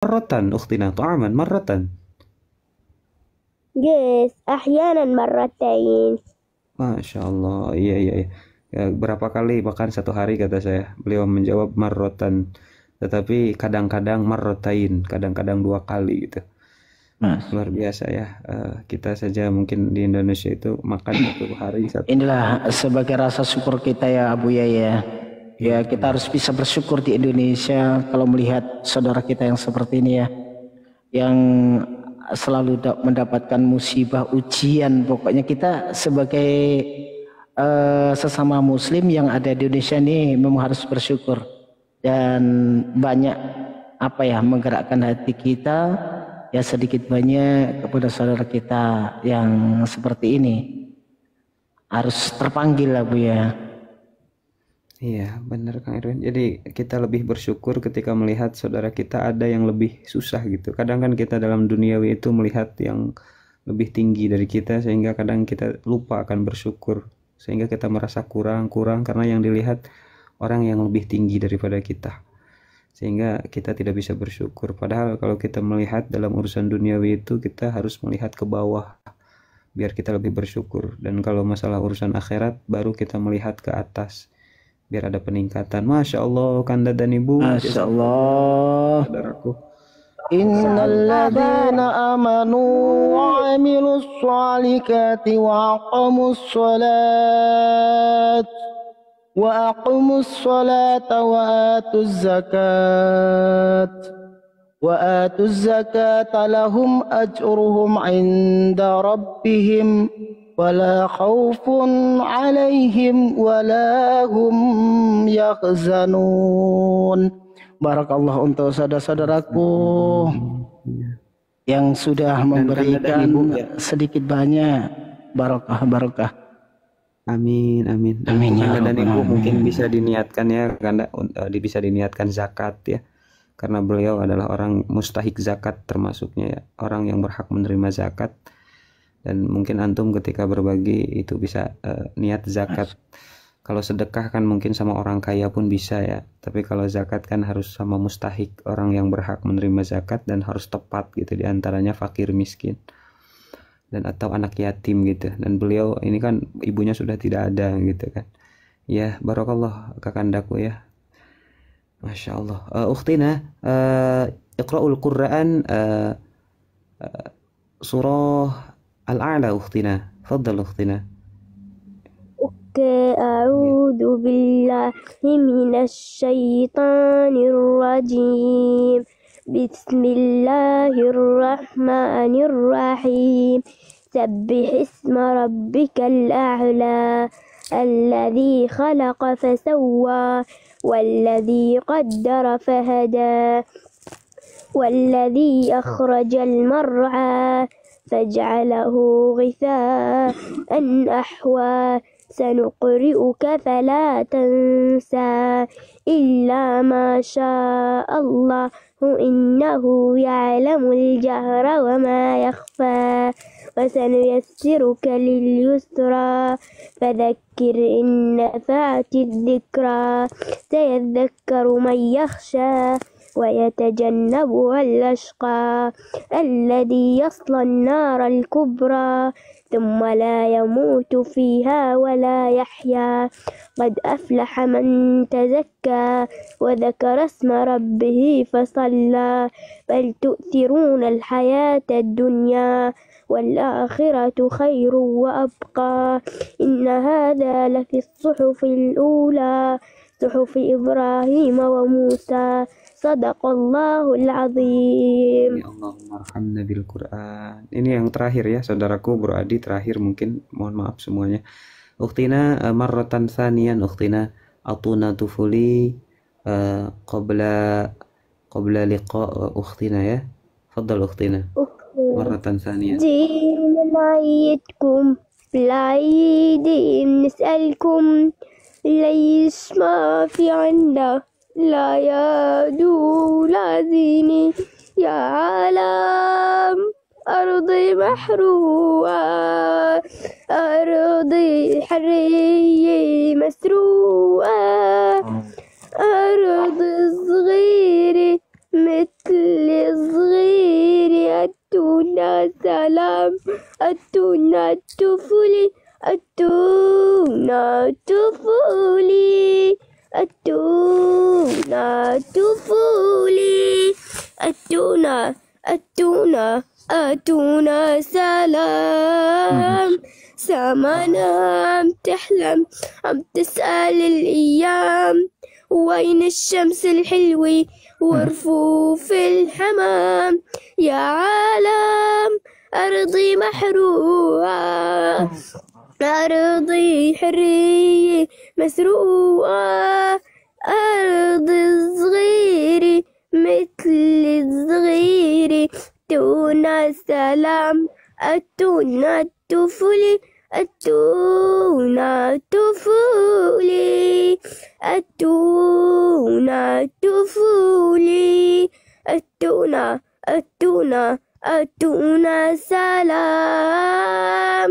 مرة أختنا طعاما مرة. Yes, أحيانا مرتين. Masya Allah, iya iya iya. Ya, berapa kali makan satu hari kata saya. Beliau menjawab marrotan. Tetapi kadang-kadang marrotain, kadang-kadang dua kali gitu. Mas, Luar biasa ya. Kita saja mungkin di Indonesia itu makan satu hari satu. inilah sebagai rasa syukur kita ya Abu Yaya. Ya, kita harus bisa bersyukur di Indonesia kalau melihat saudara kita yang seperti ini ya, yang selalu mendapatkan musibah, ujian. Pokoknya kita sebagai sesama Muslim yang ada di Indonesia ini memang harus bersyukur dan banyak apa ya menggerakkan hati kita ya sedikit banyak kepada saudara kita yang seperti ini harus terpanggil lah Bu ya. Iya, benar Kang Irwin. Jadi kita lebih bersyukur ketika melihat saudara kita ada yang lebih susah gitu. Kadang kan kita dalam duniawi itu melihat yang lebih tinggi dari kita sehingga kadang kita lupa akan bersyukur. Sehingga kita merasa kurang-kurang karena yang dilihat orang yang lebih tinggi daripada kita. Sehingga kita tidak bisa bersyukur. Padahal kalau kita melihat dalam urusan duniawi itu kita harus melihat ke bawah biar kita lebih bersyukur. Dan kalau masalah urusan akhirat baru kita melihat ke atas biar ada peningkatan. Masya Allah Kanda dan Ibu. Masya Allah. Saudaraku. Innalladzina amanu wa amilus sholihati wa aqamus sholat wa aqamus sholata wa atuz zakata lahum ajruhum inda rabbihim wala khaufun alaihim wala hum yahzanun. Barakallah untuk saudara-saudaraku yang sudah memberikan sedikit banyak barokah. Amin amin. Amin ya Kanda dan Ibu Rabbal mungkin alamin. bisa diniatkan ya, Kanda bisa diniatkan zakat ya. Karena beliau adalah orang mustahik zakat termasuknya ya, orang yang berhak menerima zakat. Dan mungkin antum ketika berbagi itu bisa niat zakat. Kalau sedekah kan mungkin sama orang kaya pun bisa ya. Tapi kalau zakat kan harus sama mustahik, orang yang berhak menerima zakat dan harus tepat gitu, diantaranya fakir miskin dan atau anak yatim gitu. Dan beliau ini kan ibunya sudah tidak ada gitu kan. Ya, barakallah kakandaku ya. Masya Allah. Ukhtina, iqra'ul Qur'an surah Al-A'la أختنا تفضل أختنا. أعوذ بالله من الشيطان الرجيم. بسم الله الرحمن الرحيم. سبح اسم ربك الأعلى الذي خلق فسوى والذي قدر فهدى والذي أخرج المرعى فاجعله غثاء أحوى سنقرئك فلا تنسى إلا ما شاء الله إنه يعلم الجهر وما يخفى وسنيسرك لليسرى فذكر إن نفعت الذكرى سيذكر من يخشى ويتجنبها الأشقى الذي يصلى النار الكبرى ثم لا يموت فيها ولا يحيا قد أفلح من تزكى وذكر اسم ربه فصلى بل تؤثرون الحياة الدنيا والآخرة خير وأبقى إن هذا لفي الصحف الأولى صحف إبراهيم وموسى Sadaqallahul azim. Ya Allahumma arhamna bil Qur'an. Ini yang terakhir ya saudaraku, Bro Adi terakhir mungkin, mohon maaf semuanya. Ukhtina marratan thaniyan ukhtina atuna tufuli qabla liqa ukhtina ya. Faddal ukhtina. Marratan thaniyan. جينا نعيدكم في العيد نسألكم ليش ما في عنا لا يا دولازيني يا عالم أرضي محروقة أرضي حرية مسروقة أرض صغيرة مثل سلام أتونا طفولي أتونا طفولي أتونا طفولي أتونا سلام سمانا عم تحلم عم تسأل الأيام وين الشمس الحلوة ورفوف الحمام يا عالم أرضي محروقة أرضي حرية مسروقة أرض صغيرة مثل الصغيرة أتونا سلام أتونا طفولي أتونا طفولي أتونا طفولي أتونا سلام.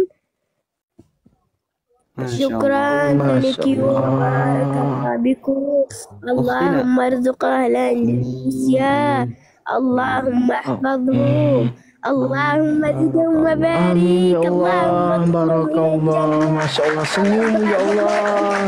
شكرا لك وبارك الله بكم. اللهم ارزق أهل إندونيسيا اللهم احفظهم اللهم زدهم وبارك اللهم barakallah, masya Allah, senyum ya Allah,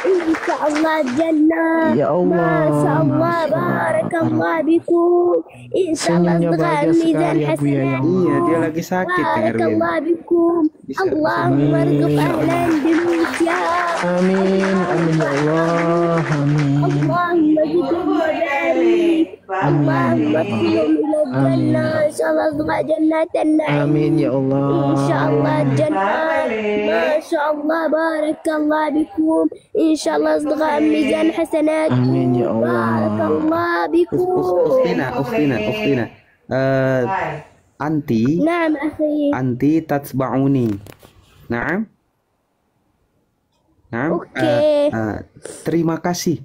إن شاء الله الجنة ya Allah, ما شاء الله بارك الله بكم إن شاء الله senyumnya أصدقاء bahagia ميزان sekali ya Bu ya, ya حسنات Allah. Iya, dia lagi sakit ya بارك Erwin. الله بكم اللهم ارزق أهل إندونيسيا Amin, amin ya Allah, amin. اللهم زدهم وبارك اللهم ادخلهم إلى الجنة إن شاء الله أصدقاء جنات النعيم Amin ya Allah. إن شاء الله الجنة ما شاء الله بارك الله بكم إن شاء الله أصدقاء ميزان حسنات Amin ya بارك Allah. الله بكم. Ukhtina. Anti نعم أخي. tatsba'uni. Naam. Oke. Terima kasih.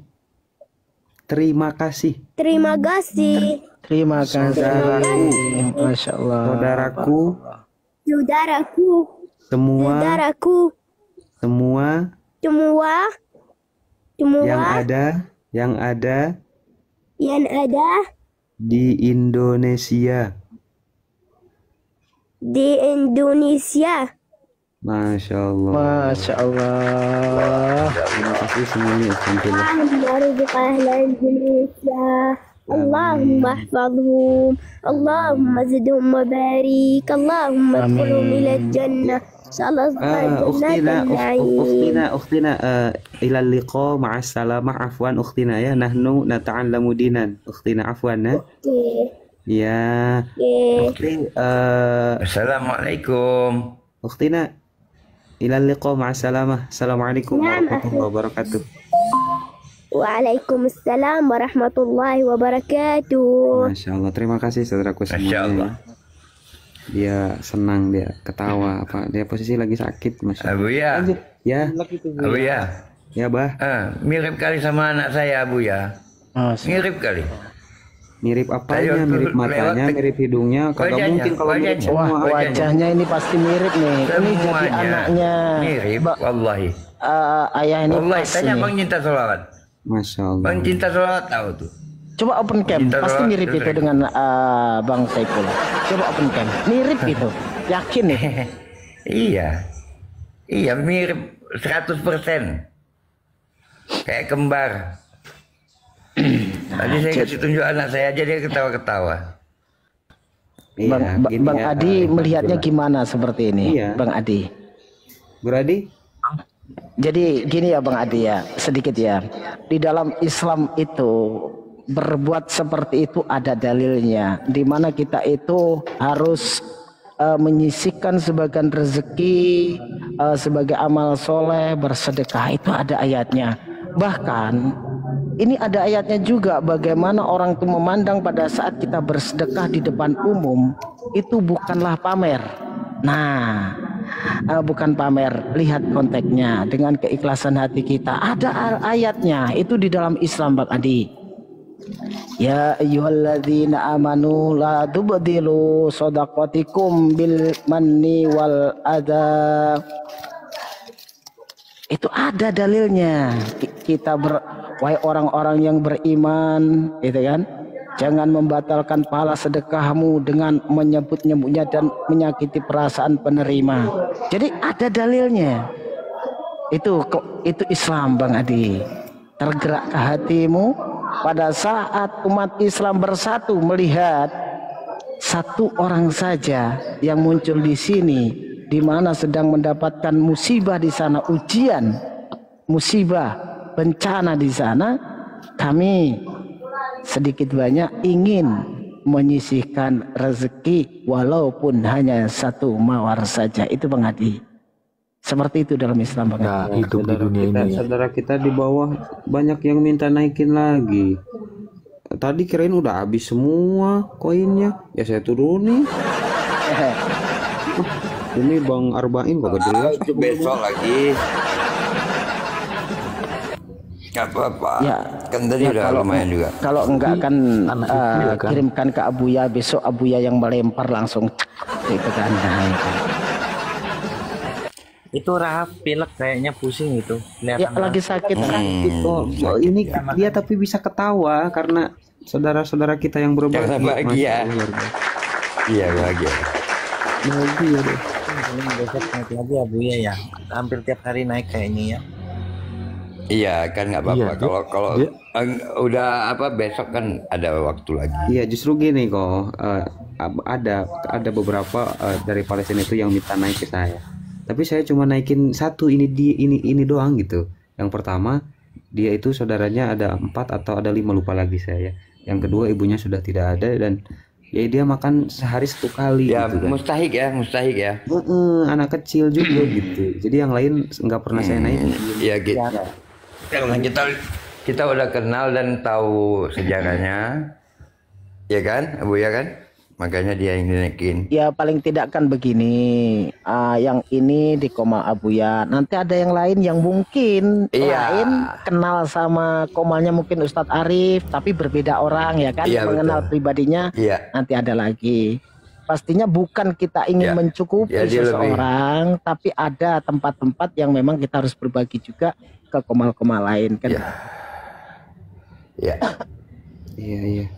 Terima kasih. Terima kasih. Masya Allah. Saudaraku, Saudaraku semua yang ada di Indonesia. Masya Allah. Masya Allah. Terima kasih semuanya. Alhamdulillah. اللهم ارزق أهل إندونيسيا اللهم احفظهم اللهم زدهم وبارك اللهم ادخلهم إلى الجنة إن شاء الله جنات النعيم. أختنا إلى اللقاء مع السلامة. عفوا أختنا ya, nahnu nata'allamu dinan. أختنا عفوا ya. Assalamualaikum. أختنا إلى اللقاء مع السلامة. Assalamualaikum warahmatullahi wabarakatuh. Waalaikumsalam warahmatullahi wabarakatuh. Masya Allah, terima kasih saudaraku semuanya. Dia senang, dia ketawa, apa dia posisi lagi sakit, Masya Allah. Abu ya. Ya. Abu ya. Ya bah. Mirip kali sama anak saya Abu ya. Mirip kali. Mirip apanya? Mirip matanya, mirip hidungnya. Kagak mungkin kalau mirip semua. Wah, wajahnya ini pasti mirip nih. Ini jadi anaknya. Mirip, wallahi. Ayah ini wallahi, pas tanya nih. Bang Cinta Sholawat. Masya Allah. Bang Cinta Sholawat tahu tuh. Coba open cam, Cinta pasti Sholawat mirip tuh, itu dengan Bang Saiful. Coba open cam, mirip itu, yakin nih. Iya mirip 100%. Kayak kembar. Tadi saya kasih tunjuk anak saya aja dia ketawa-ketawa. Bang Adi melihatnya gimana seperti ini, Iya. Bang Adi? Bro Adi? Jadi gini ya Bang Adi ya, sedikit ya. Di dalam Islam itu berbuat seperti itu ada dalilnya. Di mana kita itu harus menyisihkan sebagian rezeki sebagai amal soleh, bersedekah, itu ada ayatnya. Bahkan ini ada ayatnya juga bagaimana orang itu memandang pada saat kita bersedekah di depan umum itu bukanlah pamer. Nah, bukan pamer, lihat konteksnya dengan keikhlasan hati kita. Ada ayatnya itu di dalam Islam Bang Adi. Ya ayyuhalladzina amanu la tubdilu shadaqatikum bil manni wal adha. Itu ada dalilnya. Kita wahai orang-orang yang beriman, gitu kan? Jangan membatalkan pahala sedekahmu dengan menyebut-nyebutnya dan menyakiti perasaan penerima. Jadi ada dalilnya. Itu Islam, Bang Adi. Tergerak ke hatimu pada saat umat Islam bersatu melihat satu orang saja yang muncul di sini, di mana sedang mendapatkan musibah di sana, ujian, musibah, bencana di sana. Kami sedikit banyak ingin menyisihkan rezeki walaupun hanya satu mawar saja. Itu Bang Adi. Seperti itu dalam Islam, Bang Adi. Nah, hidup di dunia ini. Saudara kita di bawah banyak yang minta naikin lagi. Tadi kirain udah habis semua koinnya. Ya saya turunin. Ini Bang Arba'in kagak jelas. Itu besok lagi. Gak apa-apa. Ya, Kan tadi udah lumayan juga. Kalau enggak kan, kan? kirimkan ke Abuya, besok Abuya yang melempar langsung itu kan. Nah, itu. Itu Rahab pilek kayaknya pusing itu. Ya lagi sakit. Oh, ini dia tapi bisa ketawa karena saudara-saudara kita yang berbagi. Karena bahagia. Iya bahagia. Bahagia deh. Ini besok naik lagi Abuya ya. Hampir tiap hari naik kayaknya ya. Iya kan nggak apa-apa. Iya, Kalau udah apa besok kan ada waktu lagi. Iya justru gini kok, ada beberapa dari Palestina itu yang minta naik ke saya. Tapi saya cuma naikin satu, ini doang gitu. Yang pertama dia itu saudaranya ada 4 atau ada 5 lupa lagi saya. Yang kedua ibunya sudah tidak ada dan ya dia makan sehari 1 kali. Ya gitu kan. mustahik ya. Anak kecil juga gitu. Jadi yang lain nggak pernah saya naikin. Iya gitu. Karena kita udah kenal dan tahu sejarahnya, ya kan, Abu ya kan, makanya dia yang dinaikin. Ya paling tidak kan begini, yang ini di Komal Abuya, nanti ada yang lain yang mungkin lain kenal sama Komalnya mungkin Ustadz Arif, tapi berbeda orang ya kan, mengenal pribadinya, nanti ada lagi. Pastinya bukan kita ingin mencukupi seseorang, tapi ada tempat-tempat yang memang kita harus berbagi juga ke komal-komal lain kan. Iya. Iya.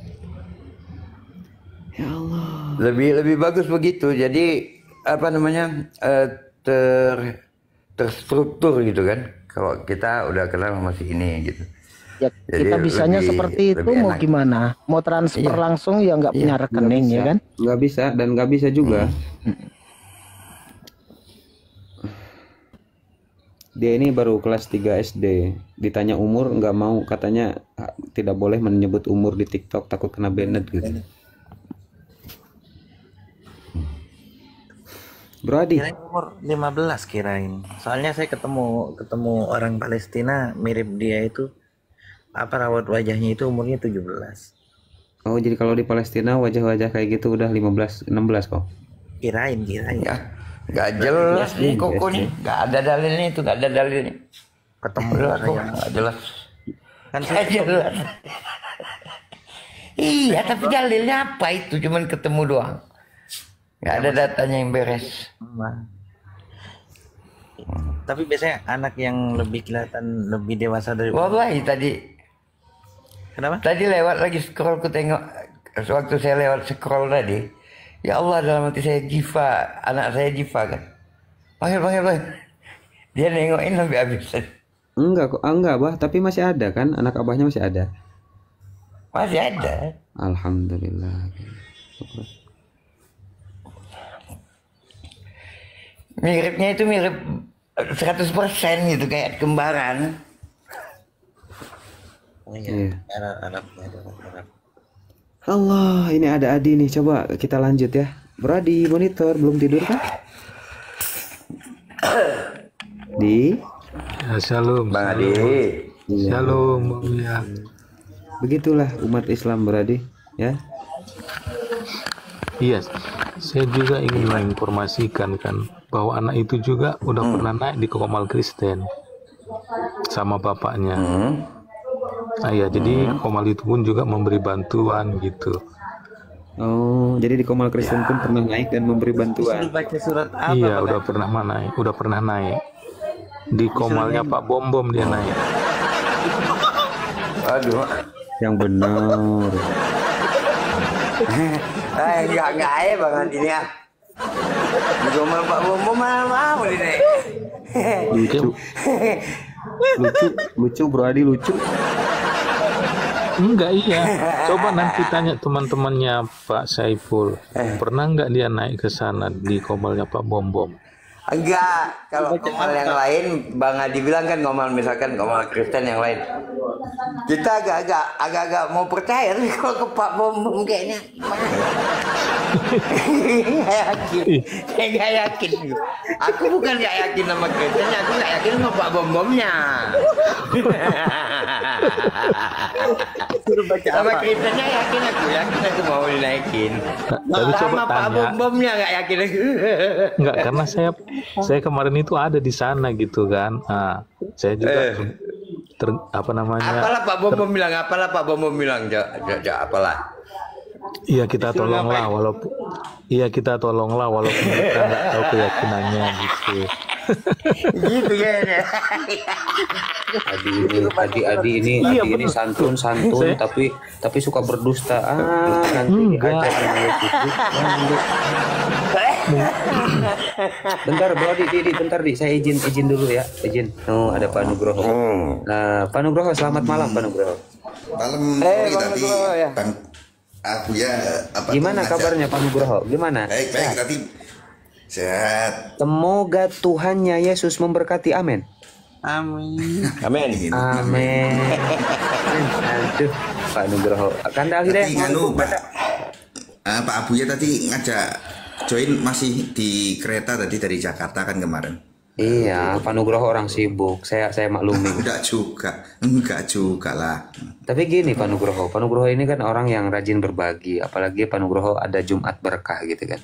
Ya Allah. Lebih bagus begitu. Jadi apa namanya terstruktur gitu kan. Kalau kita udah kenal sama si ini gitu. Ya, kita bisanya seperti itu mau gimana? Mau transfer langsung ya nggak punya rekening ya kan? Nggak bisa dan nggak bisa juga. Dia ini baru kelas 3 SD. Ditanya umur nggak mau, katanya tidak boleh menyebut umur di TikTok takut kena banned gitu. Bro Adi. Kirain umur 15 kirain. Soalnya saya ketemu orang Palestina mirip dia itu. Apa rawat wajahnya itu umurnya 17. Oh jadi kalau di Palestina wajah-wajah kayak gitu udah 15-16 kok? Kirain ya, nggak jelas nih koko nih, nggak ada dalilnya itu, nggak ada dalilnya. Ketemu nggak jelas kan nggak jelas. Iya tapi dalilnya apa itu, cuman ketemu doang, nggak ada datanya yang beres. Tapi biasanya anak yang lebih kelihatan lebih dewasa dari wallahi tadi. Kenapa? Tadi lewat lagi scroll, ku tengok waktu saya lewat scroll tadi. Ya Allah, dalam hati saya Jiva, anak saya Jiva kan. Panggil. Dia nengokin sampai habis. Enggak kok, enggak Abah, tapi masih ada kan, anak abahnya masih ada. Masih ada. Alhamdulillah. Miripnya itu mirip 100% gitu, kayak kembaran. Oh iya, Arab. Allah, ini ada Adi nih. Coba kita lanjut ya. Bro Adi, monitor belum tidur kan? Di Ya, shalom. Bang Adi. Shalom, ya. Begitulah umat Islam, Bro Adi, ya. Iya, saya juga ingin menginformasikan kan bahwa anak itu juga udah pernah naik di Komal Kristen sama bapaknya. Iya, jadi Komal itu pun juga memberi bantuan gitu. Oh, jadi di Komal Kristen pun pernah naik dan memberi bantuan. Baca surat apa? Iya, udah pernah naik. Di Komalnya Pak Bom dia naik. Aduh. Yang benar. Enggak ya Bang Andi ini ya. Gomal Pak Bom mau ini. Lucu Bro Adi, lucu. Enggak, iya. Coba nanti tanya teman-temannya Pak Saiful. Pernah nggak dia naik ke sana di komalnya Pak Bom? Enggak, kalau komal yang lain Bang Adi bilang kan komal, misalkan komal Kristen yang lain. Kita agak-agak mau percaya, tapi kalau ke Pak Bom kayaknya saya nggak yakin. Aku bukan nggak yakin sama Kristen, aku nggak yakin sama Pak Bomnya. Sama Kristennya yakin aku mau dinaikin. Tapi coba sama Pak tanya. Bomnya nggak yakin aku. Enggak, karena saya kemarin itu ada di sana gitu kan. Nah, saya juga Apalah Pak Bom bilang, apalah. Iya kita tolonglah walaupun kita nggak tahu keyakinannya gitu. Gitu ya. Adi ini santun tapi suka berdusta. Nanti aja sama Yesus. Bentar Bro Adi, bentar saya izin dulu ya, izin. Ada Pak Nugroho. Nah, Pak Nugroho, selamat malam Pak Nugroho. Malam Bang tadi Nugroho, ya. Bang Abuya Gimana kabarnya Pak Nugroho? Gimana? Baik tadi sehat. Semoga Tuhannya Yesus memberkati. Amin. Amin. Amin. Aduh, Pak Nugroho. Kandal Hidayah. Pak Abuya tadi ngajak join masih di kereta tadi dari Jakarta kan kemarin. Iya, Pak Nugroho orang sibuk. Saya maklumi. Enggak juga lah. Tapi gini Pak Nugroho ini kan orang yang rajin berbagi, apalagi Pak Nugroho ada Jumat berkah gitu kan.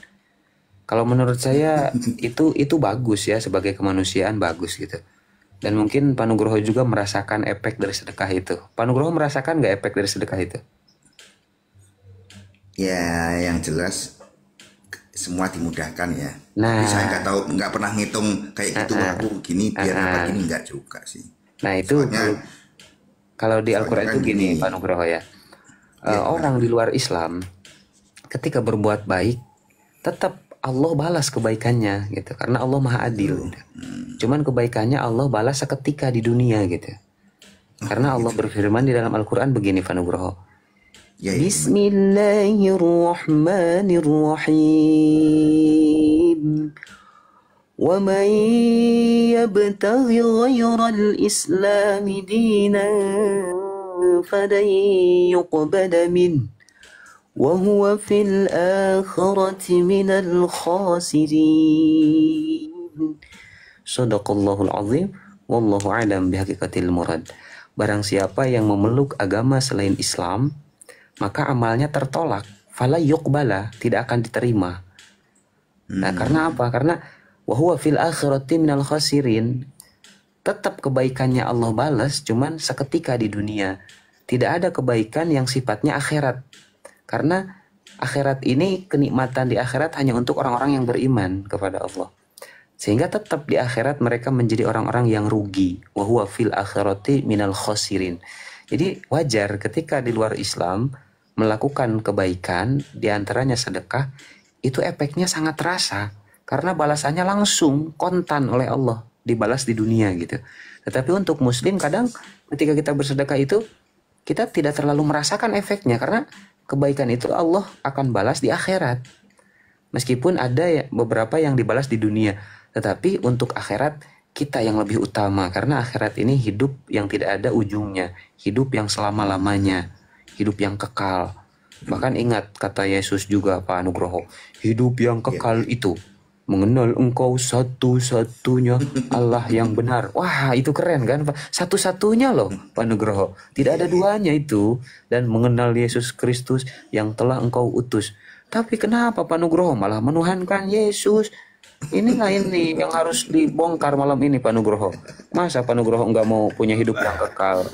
Kalau menurut saya itu bagus ya, sebagai kemanusiaan bagus gitu. Dan mungkin Pak Nugroho juga merasakan efek dari sedekah itu. Pak Nugroho merasakan nggak efek dari sedekah itu? Ya, yang jelas semua dimudahkan ya. Nah, tapi saya nggak pernah ngitung kayak gitu aku gini biar apa gini, nggak juga sih. Nah itu kalau di Al-Quran itu gini gini, Pak Nugroho ya, orang di luar Islam ketika berbuat baik tetap Allah balas kebaikannya gitu, karena Allah Maha Adil. Cuman kebaikannya Allah balas seketika di dunia gitu, karena Allah berfirman di dalam Al-Quran begini Pak Nugroho. Bismillahirrahmanirrahim. Wa man yabtaghi ghayral islami dinan falan yuqbala min wa huwa fil akhirati minal khasirin. Shadaqallahul azim. Wallahu a'lam bihaqiqatil murad. Barang siapa yang memeluk agama selain Islam, maka amalnya tertolak, fala yuqbala, tidak akan diterima. Nah, karena apa? Karena wa huwa fil akhirati minal khasirin. Tetap kebaikannya Allah balas, cuman seketika di dunia. Tidak ada kebaikan yang sifatnya akhirat. Karena akhirat ini, kenikmatan di akhirat hanya untuk orang-orang yang beriman kepada Allah. Sehingga tetap di akhirat mereka menjadi orang-orang yang rugi. Wa huwa fil akhirati minal khasirin. Jadi wajar ketika di luar Islam melakukan kebaikan, diantaranya sedekah, itu efeknya sangat terasa karena balasannya langsung kontan oleh Allah, dibalas di dunia gitu. Tetapi untuk muslim kadang ketika kita bersedekah itu kita tidak terlalu merasakan efeknya, karena kebaikan itu Allah akan balas di akhirat. Meskipun ada beberapa yang dibalas di dunia, tetapi untuk akhirat kita yang lebih utama, karena akhirat ini hidup yang tidak ada ujungnya, hidup yang selama-lamanya, hidup yang kekal. Bahkan ingat kata Yesus juga Pak Nugroho, hidup yang kekal itu mengenal engkau satu-satunya Allah yang benar. Wah, itu keren kan Pak? Satu-satunya loh Pak Nugroho, tidak ada duanya itu. Dan mengenal Yesus Kristus yang telah engkau utus. Tapi kenapa Pak Nugroho malah menuhankan Yesus? Ini lain nih yang harus dibongkar malam ini Pak Nugroho. Masa Pak Nugroho nggak mau punya hidup yang kekal?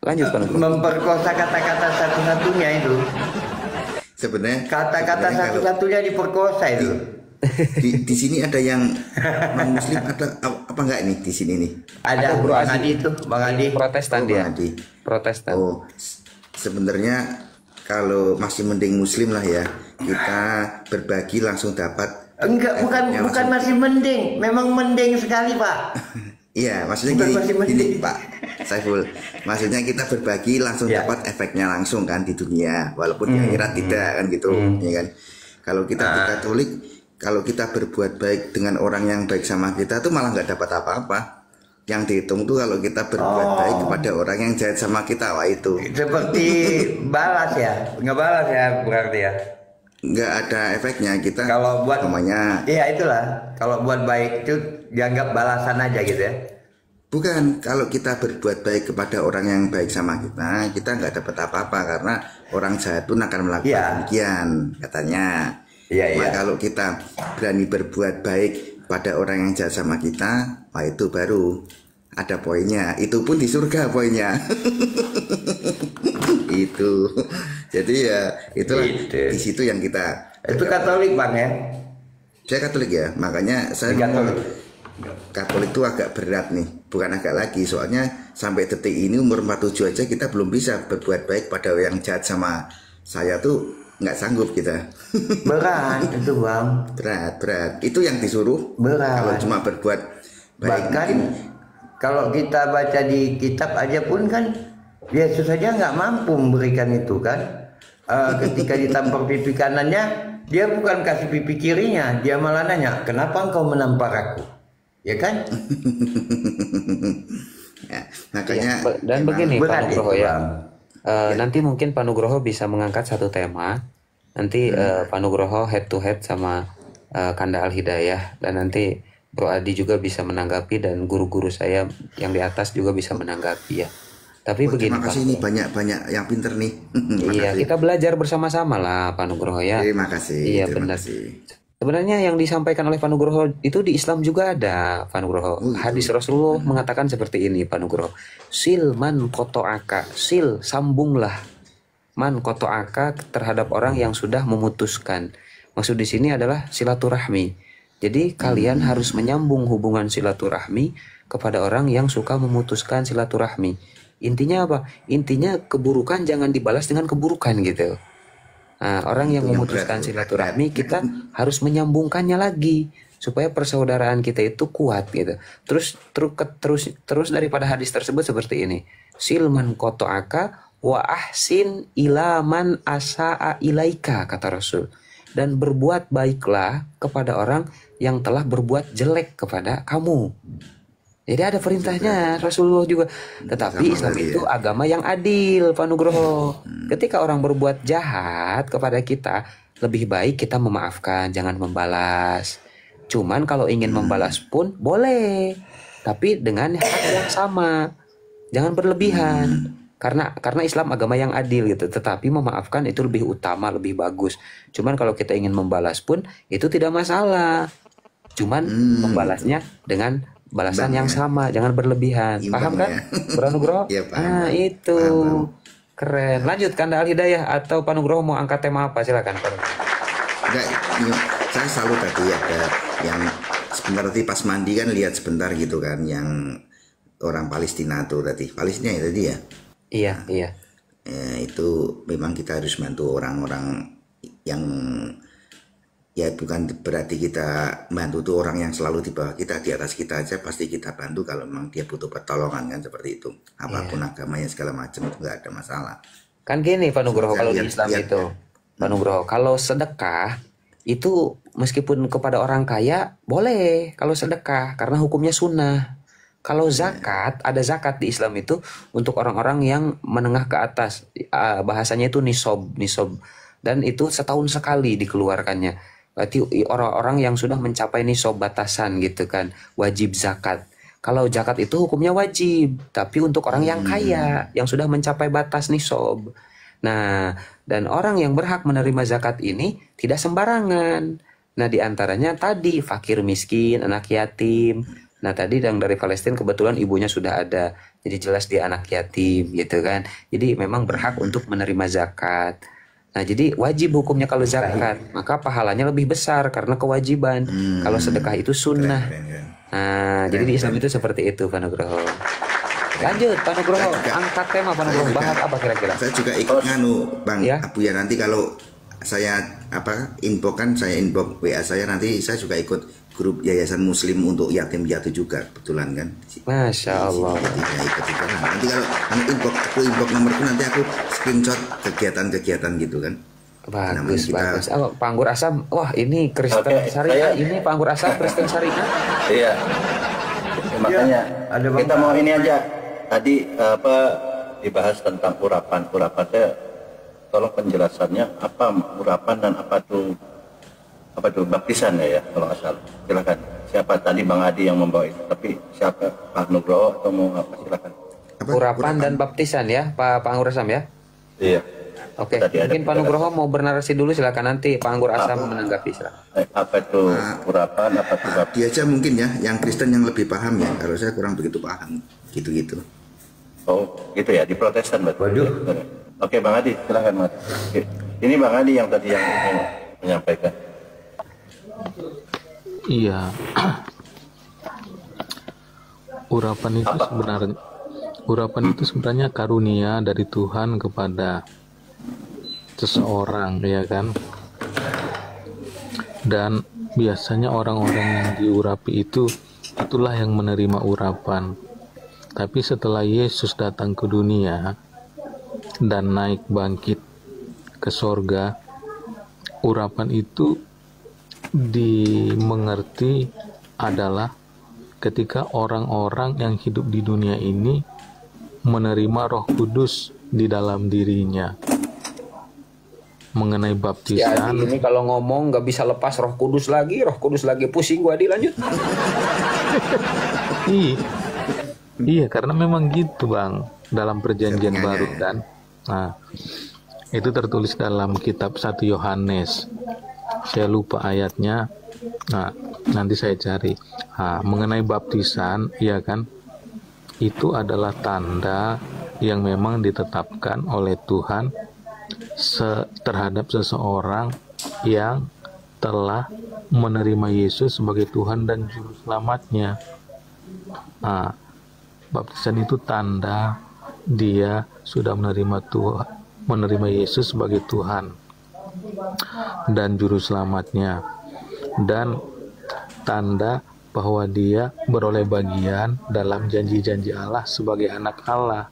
Lanjut Pak Nugroho. Memperkosa kata-kata satu-satunya itu. Sebenarnya Kata-kata satu-satunya diperkosa itu. Di sini ada yang non muslim, ada apa enggak ini di sini nih? Ada Bang Adi itu, Bang Adi. Protestan dia. Bang Adi. Protestan. Sebenarnya kalau masih mending muslim lah ya, kita berbagi langsung dapat. Enggak, bukan masih mending, memang mending sekali Pak. Iya, maksudnya gini Pak Saiful, maksudnya kita berbagi langsung dapat efeknya langsung kan di dunia, walaupun di akhirat tidak kan gitu, ya kan. Kalau kita di Katolik, kalau kita berbuat baik dengan orang yang baik sama kita tuh malah nggak dapat apa-apa. Yang dihitung tuh kalau kita berbuat baik kepada orang yang jahat sama kita, wah itu. Seperti balas ya, ngebalas ya berarti ya. Nggak ada efeknya kita. Kalau buat namanya. Iya itulah. Kalau buat baik itu dianggap balasan aja gitu ya. Bukan, kalau kita berbuat baik kepada orang yang baik sama kita nggak dapat apa-apa karena orang jahat pun akan melakukan demikian katanya. Iya. Kalau kita berani berbuat baik pada orang yang jahat sama kita, wah itu baru ada poinnya. Itu pun di surga poinnya. Itu. Jadi ya itulah di situ yang kita. Itu Katolik Bang ya? Saya Katolik ya, makanya saya Katolik itu agak berat nih, bukan agak lagi, soalnya sampai detik ini umur 47 aja kita belum bisa berbuat baik pada yang jahat sama saya tuh nggak sanggup kita. Berat itu Bang. Berat. Itu yang disuruh. Berat. Kalau cuma berbuat baik. Bahkan kalau kita baca di kitab aja pun kan Yesus saja nggak mampu memberikan itu kan. Ketika ditampar pipi kanannya, dia bukan kasih pipi kirinya, dia malah nanya, kenapa engkau menampar aku? Ya kan? Ya, makanya dan begini Pak Nugroho ya. Nanti mungkin Pak Nugroho bisa mengangkat satu tema. Nanti Pak Nugroho head to head sama Kanda Al Hidayah, dan nanti Bro Adi juga bisa menanggapi, dan guru-guru saya yang di atas juga bisa menanggapi ya. Tapi begini terima kasih, Pak, ini banyak yang pinter nih. iya, kita belajar bersama-sama lah Pak Nugroho ya. Terima kasih. Iya benar. Sebenarnya yang disampaikan oleh Pak Nugroho itu di Islam juga ada Pak Nugroho. Hadis Rasulullah mengatakan seperti ini Pak Nugroho. Sil man koto'aka, sil sambunglah man koto'aka terhadap orang yang sudah memutuskan. Maksud di sini adalah silaturahmi. Jadi kalian harus menyambung hubungan silaturahmi kepada orang yang suka memutuskan silaturahmi. Intinya apa? Intinya keburukan jangan dibalas dengan keburukan gitu. Nah, orang yang memutuskan silaturahmi, kita harus menyambungkannya lagi supaya persaudaraan kita itu kuat gitu. Terus daripada hadis tersebut seperti ini. Silman koto'aka wa ahsin ilaman asa'a ilaika, kata Rasul. Dan berbuat baiklah kepada orang yang telah berbuat jelek kepada kamu. Jadi ada perintahnya Rasulullah juga. Tetapi Islam itu agama yang adil Pak Nugroho. Ketika orang berbuat jahat kepada kita, lebih baik kita memaafkan, jangan membalas. Cuman kalau ingin membalas pun boleh, tapi dengan hak yang sama. Jangan berlebihan. Karena Islam agama yang adil gitu. Tetapi memaafkan itu lebih utama, lebih bagus. Cuman kalau kita ingin membalas pun itu tidak masalah. Cuman membalasnya dengan balasan yang sama, jangan berlebihan. Paham kan? Bro Nugroho? Ya, paham. Nah, itu. Paham. Keren. Lanjut Kanda Al Hidayah atau Pak Nugroho mau angkat tema apa? Silakan Pak. Enggak, saya selalu tadi ada yang sebentar tadi pas mandi kan lihat sebentar gitu kan, yang orang Palestina tuh tadi. Palestina ya tadi ya? Iya. Itu memang kita harus bantu orang-orang yang ya bukan berarti kita bantu tuh orang yang selalu di bawah kita, di atas kita aja pasti kita bantu kalau memang dia butuh pertolongan kan, seperti itu. Apapun agamanya segala macam itu nggak ada masalah. Kan gini Pak Nugroho, kalau di Islam itu Pak Nugroho, kalau sedekah itu meskipun kepada orang kaya boleh kalau sedekah karena hukumnya sunnah. Kalau zakat, ada zakat di Islam itu untuk orang-orang yang menengah ke atas, bahasanya itu nisob, dan itu setahun sekali dikeluarkannya. Berarti orang-orang yang sudah mencapai nisob batasan gitu kan, wajib zakat. Kalau zakat itu hukumnya wajib, tapi untuk orang yang kaya yang sudah mencapai batas nisob. Nah, dan orang yang berhak menerima zakat ini tidak sembarangan. Nah, diantaranya tadi fakir miskin, anak yatim. Nah, tadi yang dari Palestina kebetulan ibunya sudah ada, jadi jelas dia anak yatim gitu kan. Jadi memang berhak untuk menerima zakat. Nah, jadi wajib hukumnya kalau zakat, maka pahalanya lebih besar karena kewajiban. Kalau sedekah itu sunnah. Nah, jadi di Islam itu seperti itu Pak Nugroho. Lanjut Pak Nugroho, Saya juga- angkat tema Pak Nugroho, bahas apa kira-kira? Saya juga ikut nganu Bang Ya. Abu ya, nanti kalau saya inbox kan, saya inbox WA saya, nanti saya juga ikut grup Yayasan Muslim untuk Yatim Piatu juga, kebetulan kan. Masya Allah. Jadi ya ikut juga. Nah, nanti kalau aku inbox nomorku, nanti aku screenshot kegiatan-kegiatan gitu kan. Namanya Bagus, kita- bagus. Oh, Pak Anggur Asam, wah ini Kristen Oke, Syariah, saya- ini Pak Anggur Asam Kristen Syariah. Iya. Makanya ada Bang. kita mau ini aja. Tadi apa dibahas tentang urapan. Urapannya tolong penjelasannya apa urapan dan apa tuh baptisan ya kalau nggak salah. Silakan. Siapa tadi Bang Adi yang membawa itu? Tapi siapa Pak Nugroho atau mau apa? Silakan. Apa? Urapan dan baptisan ya, Pak Anggur Asam ya. Iya. Oke, Tadi ada mungkin Pak Nugroho mau bernarasi dulu, silakan, nanti Pak Anggur Asam menanggapi, silakan. Apa itu urapan? Apa itu baptisan? Dia aja mungkin ya, yang Kristen yang lebih paham ya. Kalau saya kurang begitu paham, gitu-gitu. Oh, gitu ya, di Protestan berarti. Waduh. Oke, Bang Adi, silakan Mas. Oke. Ini Bang Adi yang tadi yang ingin menyampaikan. Iya. Urapan itu sebenarnya karunia dari Tuhan kepada seseorang, ya kan? Dan biasanya orang-orang yang diurapi itulah yang menerima urapan. Tapi setelah Yesus datang ke dunia dan naik bangkit ke sorga, urapan itu dimengerti adalah ketika orang-orang yang hidup di dunia ini menerima Roh Kudus di dalam dirinya. Mengenai Ya, baptisan, ini kalau ngomong nggak bisa lepas Roh Kudus lagi, pusing gua, Adi, lanjut. iya, karena memang gitu Bang, dalam perjanjian baru kan. Nah, itu tertulis dalam kitab 1 Yohanes. Saya lupa ayatnya. Nah, nanti saya cari. Nah, mengenai baptisan, ya kan, itu adalah tanda yang memang ditetapkan oleh Tuhan terhadap seseorang yang telah menerima Yesus sebagai Tuhan dan Juru Selamatnya. Nah, baptisan itu tanda dia sudah menerima Yesus sebagai Tuhan dan Juru Selamatnya, dan tanda bahwa dia beroleh bagian dalam janji-janji Allah sebagai anak Allah.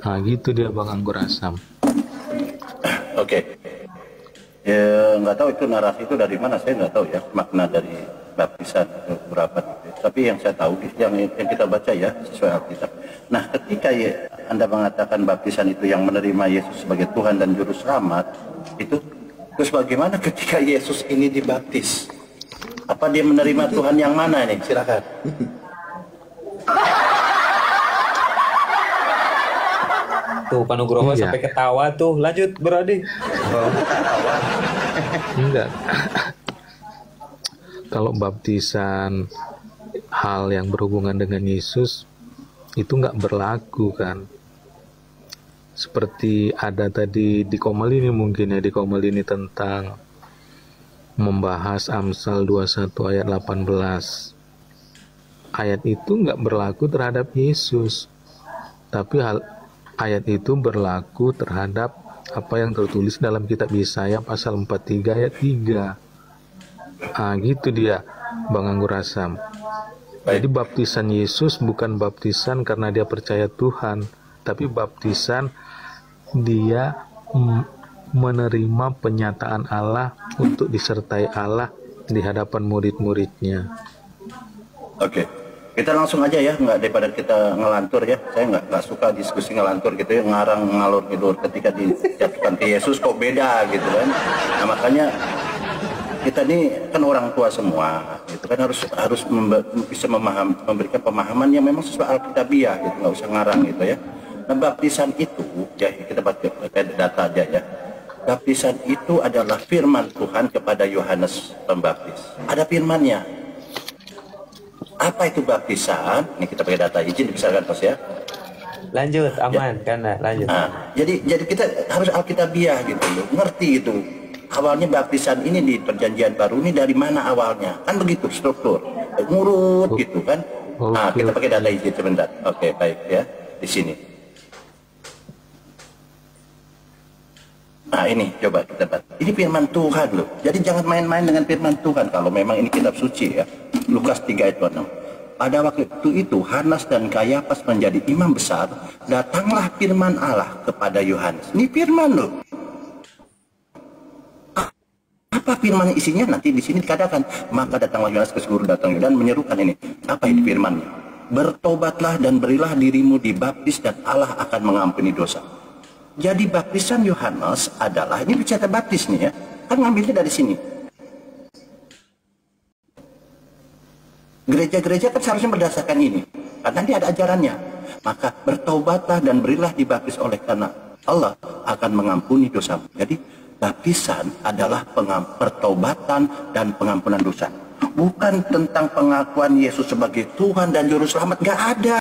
Nah, gitu dia Bang Anggur Asam. Oke. Ya, nggak tahu itu narasi itu dari mana, saya nggak tahu ya makna dari baptisan itu berapa. Tapi yang saya tahu, yang kita baca ya sesuai Alkitab. Nah, ketika Anda mengatakan baptisan itu yang menerima Yesus sebagai Tuhan dan Juru Selamat, itu terus bagaimana ketika Yesus ini dibaptis? Apa dia menerima Tuhan yang mana nih? Silakan. Tuh Pak Nugroho Iya. sampai ketawa tuh, lanjut Bro Adi. Enggak. Kalau baptisan hal yang berhubungan dengan Yesus itu nggak berlaku kan. Seperti ada tadi di Komel ini, mungkin ya di Komel ini tentang membahas Amsal 21 ayat 18. Ayat itu nggak berlaku terhadap Yesus, tapi ayat itu berlaku terhadap apa yang tertulis dalam kitab Yesaya pasal 43 ayat 3. Gitu dia Bang Anggur Asam. Jadi baptisan Yesus bukan baptisan karena dia percaya Tuhan, tapi baptisan dia menerima penyataan Allah untuk disertai Allah di hadapan murid-muridnya. Oke. Kita langsung aja ya, nggak daripada kita ngelantur ya. Saya nggak suka diskusi ngelantur gitu ya, ngarang ngalur gitu. Ketika dijatuhkan ke Yesus kok beda gitu kan. Nah makanya kita ini kan orang tua semua, gitu kan harus bisa memberikan pemahaman yang memang sesuai Alkitabiah gitu, nggak usah ngarang gitu ya. Nah baptisan itu ya kita baca data aja ya. Baptisan itu adalah firman Tuhan kepada Yohanes Pembaptis. Ada firmannya. Apa itu baptisan? Ini kita pakai data, izin dibesarkan Mas ya. Lanjut, aman karena lanjut. Nah, jadi kita harus Alkitabiah gitu loh, ngerti gitu. Awalnya baptisan ini di perjanjian baru ini dari mana awalnya? Kan begitu struktur, ngurut gitu kan. Nah, kita pakai data izin sebentar. Oke, baik ya. di sini. Nah ini coba kita baca. Ini firman Tuhan loh. Jadi jangan main-main dengan firman Tuhan kalau memang ini kitab suci ya. Lukas 3 ayat 26. Pada waktu itu Hanas dan Kayafas menjadi imam besar. Datanglah firman Allah kepada Yohanes. Ini firman loh. Apa firman isinya? Nanti di sini dikatakan, maka datanglah Yohanes ke seluruh datang dan menyerukan ini. Apa ini firmannya? Bertobatlah dan berilah dirimu dibaptis dan Allah akan mengampuni dosa. Jadi baptisan Yohanes adalah, ini bicara baptis nih ya, kan ngambilnya dari sini. Gereja-gereja kan seharusnya berdasarkan ini, karena nanti ada ajarannya. Maka bertobatlah dan berilah dibaptis oleh karena Allah akan mengampuni dosamu. Jadi baptisan adalah pertobatan dan pengampunan dosa. Bukan tentang pengakuan Yesus sebagai Tuhan dan Juru Selamat, nggak ada.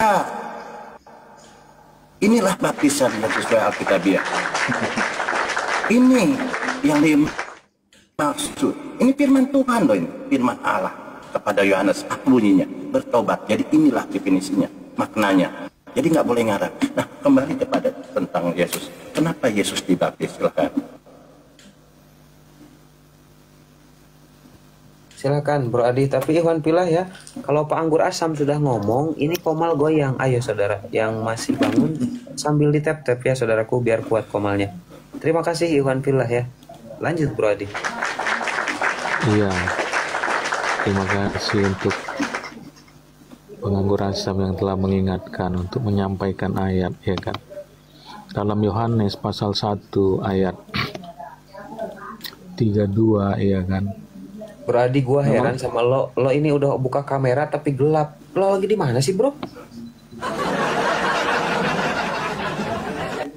Inilah baptisan yang sesuai Alkitabiah. Ini yang dimaksud. Ini firman Tuhan loh, ini firman Allah kepada Yohanes. Apa bunyinya? Bertobat. Jadi inilah definisinya, maknanya. Jadi nggak boleh ngarang. Nah, kembali kepada tentang Yesus. Kenapa Yesus dibaptis? Silakan Bro Adi, tapi Iwan Pilah ya, kalau Pak Anggur Asam sudah ngomong, ini komal goyang. Ayo saudara yang masih bangun sambil ditap-tap ya saudaraku biar kuat komalnya. Terima kasih Iwan Pilah ya. Lanjut Bro Adi. Iya. Terima kasih untuk Penganggur Asam yang telah mengingatkan untuk menyampaikan ayat ya kan. Dalam Yohanes pasal 1 ayat 32 ya kan. Bro Adi, gua heran sama lo. Lo ini udah buka kamera tapi gelap. Lo lagi di mana sih, Bro?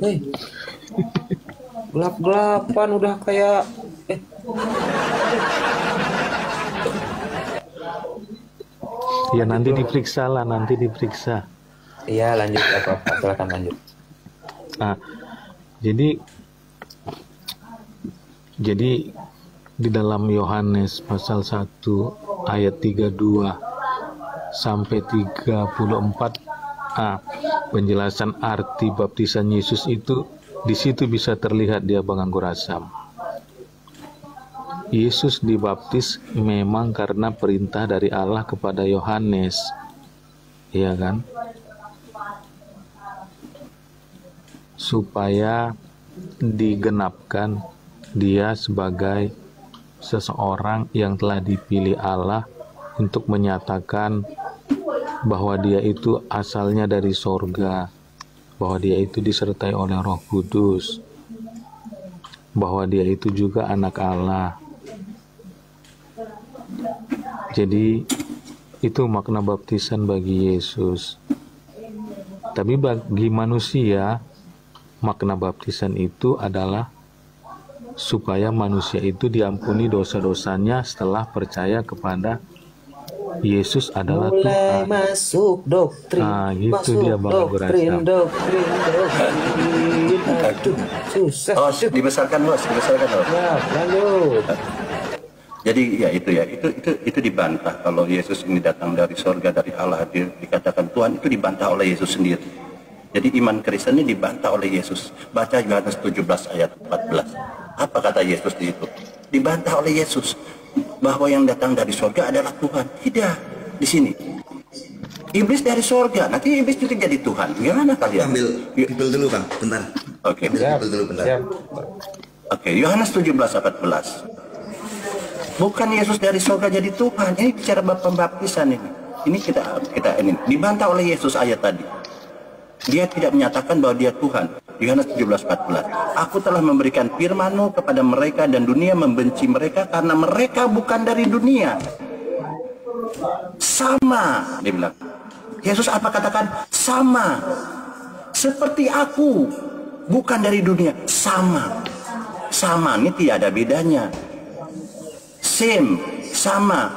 Hei. Gelap-gelapan udah kayak Ya nanti diperiksa lah, nanti diperiksa. Iya, lanjut apa-apa. Silakan lanjut. Nah, jadi di dalam Yohanes pasal 1 ayat 32 sampai 34 penjelasan arti baptisan Yesus itu di situ bisa terlihat dia Bang Anggur Asam. Yesus dibaptis memang karena perintah dari Allah kepada Yohanes. Iya kan? Supaya digenapkan dia sebagai seseorang yang telah dipilih Allah untuk menyatakan bahwa dia itu asalnya dari sorga, bahwa dia itu disertai oleh Roh Kudus, bahwa dia itu juga anak Allah. Jadi itu makna baptisan bagi Yesus. Tapi bagi manusia, makna baptisan itu adalah supaya manusia itu diampuni dosa-dosanya setelah percaya kepada Yesus adalah Tuhan. Masuk doktrin. Nah, gitu masuk dia Bang Anggur Asam. Doktrin. Aduh, susah. Oh, dibesarkan bos. Ya, lanjut. Jadi ya itu dibantah kalau Yesus ini datang dari sorga, dari Allah, dikatakan Tuhan, itu dibantah oleh Yesus sendiri. Jadi iman Kristen ini dibantah oleh Yesus. Baca Yohanes 17 ayat 14. Apa kata Yesus di itu? Dibantah oleh Yesus bahwa yang datang dari sorga adalah Tuhan. Tidak, di sini. Iblis dari sorga, nanti iblis juga jadi Tuhan. Gimana kalian? Ambil Bible dulu Bang, bentar. Oke. Bible dulu bentar. Oke, Yohanes 17 ayat 14. Bukan Yesus dari sorga jadi Tuhan. Ini bicara bab pembaptisan ini. Ini kita ini dibantah oleh Yesus ayat tadi. Dia tidak menyatakan bahwa dia Tuhan. Yohanes 17:14. Aku telah memberikan firman-Mu kepada mereka dan dunia membenci mereka karena mereka bukan dari dunia. Sama, dia bilang. Yesus apa katakan? Sama. Seperti aku, bukan dari dunia. Sama. Sama, ini tidak ada bedanya. Same, sama.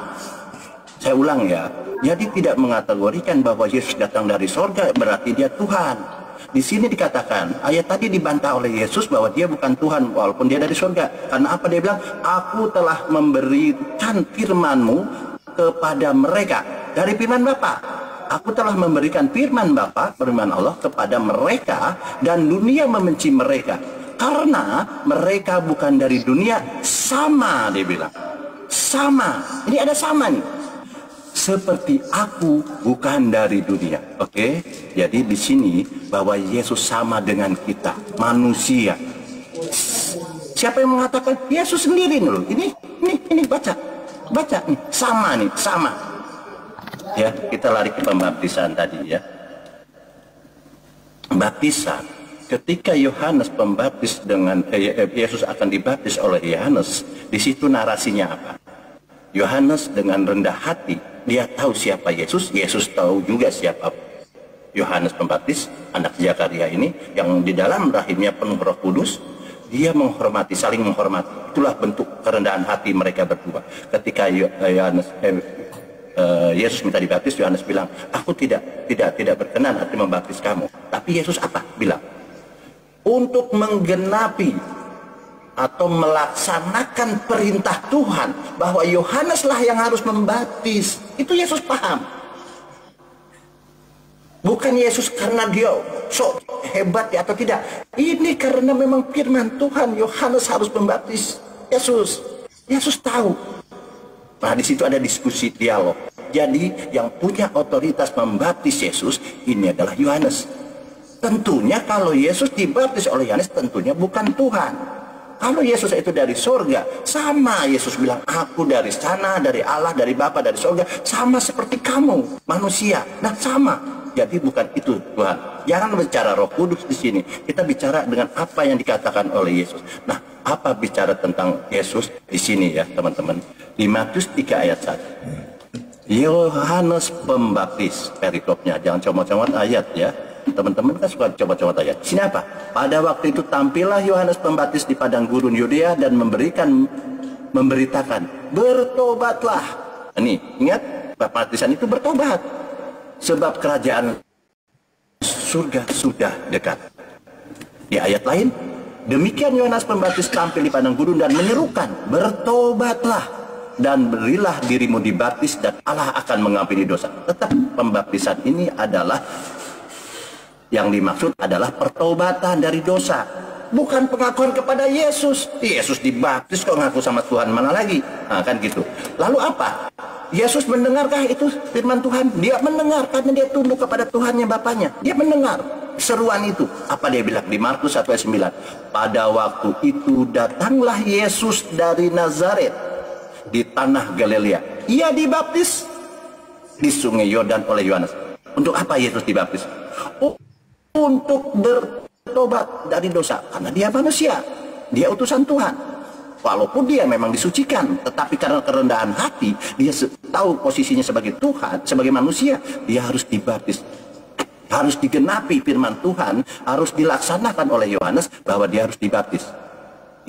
Saya ulang ya. Jadi tidak mengategorikan bahwa Yesus datang dari sorga berarti dia Tuhan. Di sini dikatakan, ayat tadi dibantah oleh Yesus bahwa dia bukan Tuhan walaupun dia dari sorga. Karena apa dia bilang? Aku telah memberikan firman-Mu kepada mereka. Dari firman Bapa. aku telah memberikan firman Bapa, firman Allah kepada mereka, dan dunia membenci mereka karena mereka bukan dari dunia. Sama, dia bilang. Sama. Ini ada sama nih. Seperti aku bukan dari dunia. Oke? Jadi di sini bahwa Yesus sama dengan kita, manusia. Siapa yang mengatakan? Yesus sendiri loh. Ini baca nih, sama nih, sama. Ya, kita lari ke pembaptisan tadi ya. Baptisan, ketika Yohanes pembaptis dengan Yesus akan dibaptis oleh Yohanes, di situ narasinya apa? Yohanes dengan rendah hati, dia tahu siapa Yesus, Yesus tahu juga siapa Yohanes pembaptis, anak Zakaria ini yang di dalam rahimnya penuh Roh Kudus. Dia menghormati, saling menghormati. Itulah bentuk kerendahan hati mereka berdua. Ketika Yesus minta dibaptis, Yohanes bilang, aku tidak berkenan hati membaptis kamu. Tapi Yesus apa? Bilang, untuk menggenapi atau melaksanakan perintah Tuhan bahwa Yohaneslah yang harus membaptis. Itu Yesus paham. Bukan Yesus karena dia sok hebat ya atau tidak. Ini karena memang firman Tuhan, Yohanes harus membaptis Yesus tahu. Nah, di situ ada diskusi, dialog. Jadi yang punya otoritas membaptis Yesus ini adalah Yohanes. Tentunya kalau Yesus dibaptis oleh Yohanes, tentunya bukan Tuhan. Kalau Yesus itu dari surga, sama Yesus bilang, aku dari sana, dari Allah, dari Bapa, dari surga, sama seperti kamu, manusia. Nah, sama. Jadi bukan itu Tuhan. Jangan bicara Roh Kudus di sini. Kita bicara dengan apa yang dikatakan oleh Yesus. Nah, apa bicara tentang Yesus di sini ya, teman-teman? Di Matius 3 ayat 1. Yohanes pembaptis, perikopnya. Jangan comot-comot ayat ya. Teman-teman kan suka coba-coba ayat. Sini apa? Pada waktu itu tampillah Yohanes pembaptis di padang gurun Yudea dan memberitakan, bertobatlah. Ini ingat, baptisan itu bertobat, sebab kerajaan surga sudah dekat. Di ayat lain, demikian Yohanes pembaptis tampil di padang gurun dan menyerukan, bertobatlah dan berilah dirimu dibaptis dan Allah akan mengampuni dosa. Tetap pembaptisan ini adalah yang dimaksud adalah pertobatan dari dosa, bukan pengakuan kepada Yesus. Yesus dibaptis kok ngaku sama Tuhan, mana lagi? Nah, kan gitu. Lalu apa? Yesus mendengarkah itu firman Tuhan? Dia mendengar karena dia tunduk kepada Tuhannya Bapaknya. Dia mendengar seruan itu. Apa dia bilang di Markus 1 ayat 9? Pada waktu itu datanglah Yesus dari Nazaret di tanah Galilea. Ia dibaptis di sungai Yordan oleh Yohanes. Untuk apa Yesus dibaptis? Untuk bertobat dari dosa. Karena dia manusia. Dia utusan Tuhan. Walaupun dia memang disucikan, tetapi karena kerendahan hati, dia tahu posisinya sebagai Tuhan, sebagai manusia, dia harus dibaptis. Harus digenapi firman Tuhan, harus dilaksanakan oleh Yohanes bahwa dia harus dibaptis.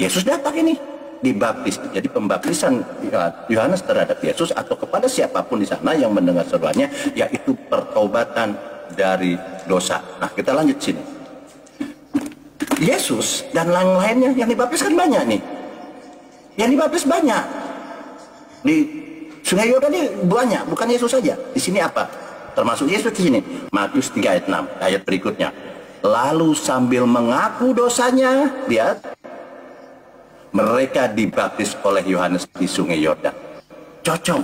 Yesus datang ini, dibaptis. Jadi pembaptisan Yohanes terhadap Yesus atau kepada siapapun di sana yang mendengar seruannya, yaitu pertobatan dari dosa. Nah, kita lanjut sini. Yesus dan lain-lainnya yang dibaptis kan banyak nih. Yang dibaptis banyak. Di Sungai Yordan ini banyak, bukan Yesus saja. Di sini apa? Termasuk Yesus di sini. Matius 3 ayat 6, ayat berikutnya. Lalu sambil mengaku dosanya, lihat, mereka dibaptis oleh Yohanes di Sungai Yordan. Cocok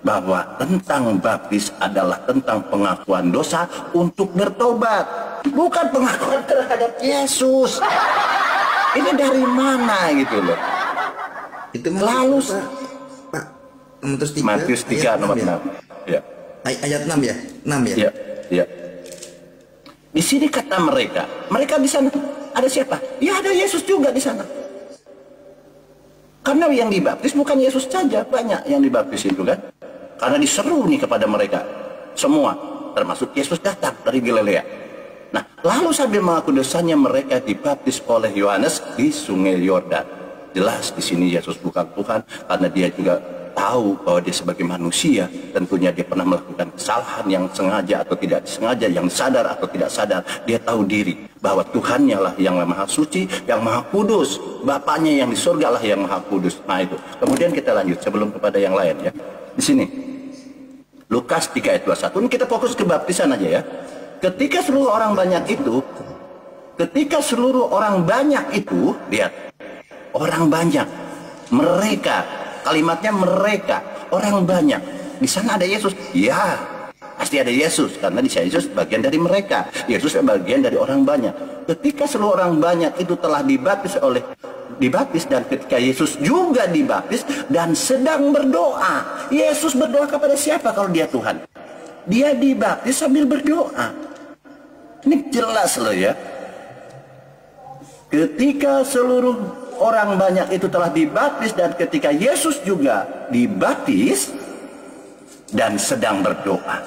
bahwa tentang baptis adalah tentang pengakuan dosa untuk bertobat, bukan pengakuan terhadap Yesus. Ini dari mana gitu loh? Itu lalu Pak, Matius 3 nomor 6 ya. Ayat 6 ya? 6 ya? Ya. Di sini kata mereka di sana ada siapa? Ya ada Yesus juga di sana. Karena yang dibaptis bukan Yesus saja, banyak yang dibaptis itu kan. Karena diseru nih kepada mereka semua, termasuk Yesus datang dari Galilea. Nah, lalu sambil mengaku dosanya mereka dibaptis oleh Yohanes di Sungai Yordan. Jelas di sini Yesus bukan Tuhan karena dia juga tahu bahwa dia sebagai manusia, tentunya dia pernah melakukan kesalahan yang sengaja atau tidak disengaja, yang sadar atau tidak sadar. Dia tahu diri bahwa Tuhannya lah yang maha suci, yang maha kudus, Bapaknya yang di surga lah yang maha kudus. Nah itu. Kemudian kita lanjut sebelum kepada yang lain ya. Di sini Lukas 3 ayat 21. Ini kita fokus ke baptisan aja ya. Ketika seluruh orang banyak itu, lihat, orang banyak, mereka, kalimatnya mereka, orang banyak. Di sana ada Yesus, ya, pasti ada Yesus, karena di sana Yesus bagian dari mereka. Yesus bagian dari orang banyak. Ketika seluruh orang banyak itu telah dibaptis dan ketika Yesus juga dibaptis dan sedang berdoa. Yesus berdoa kepada siapa kalau dia Tuhan? Dia dibaptis sambil berdoa. Ini jelas loh ya. Ketika seluruh orang banyak itu telah dibaptis dan ketika Yesus juga dibaptis dan sedang berdoa.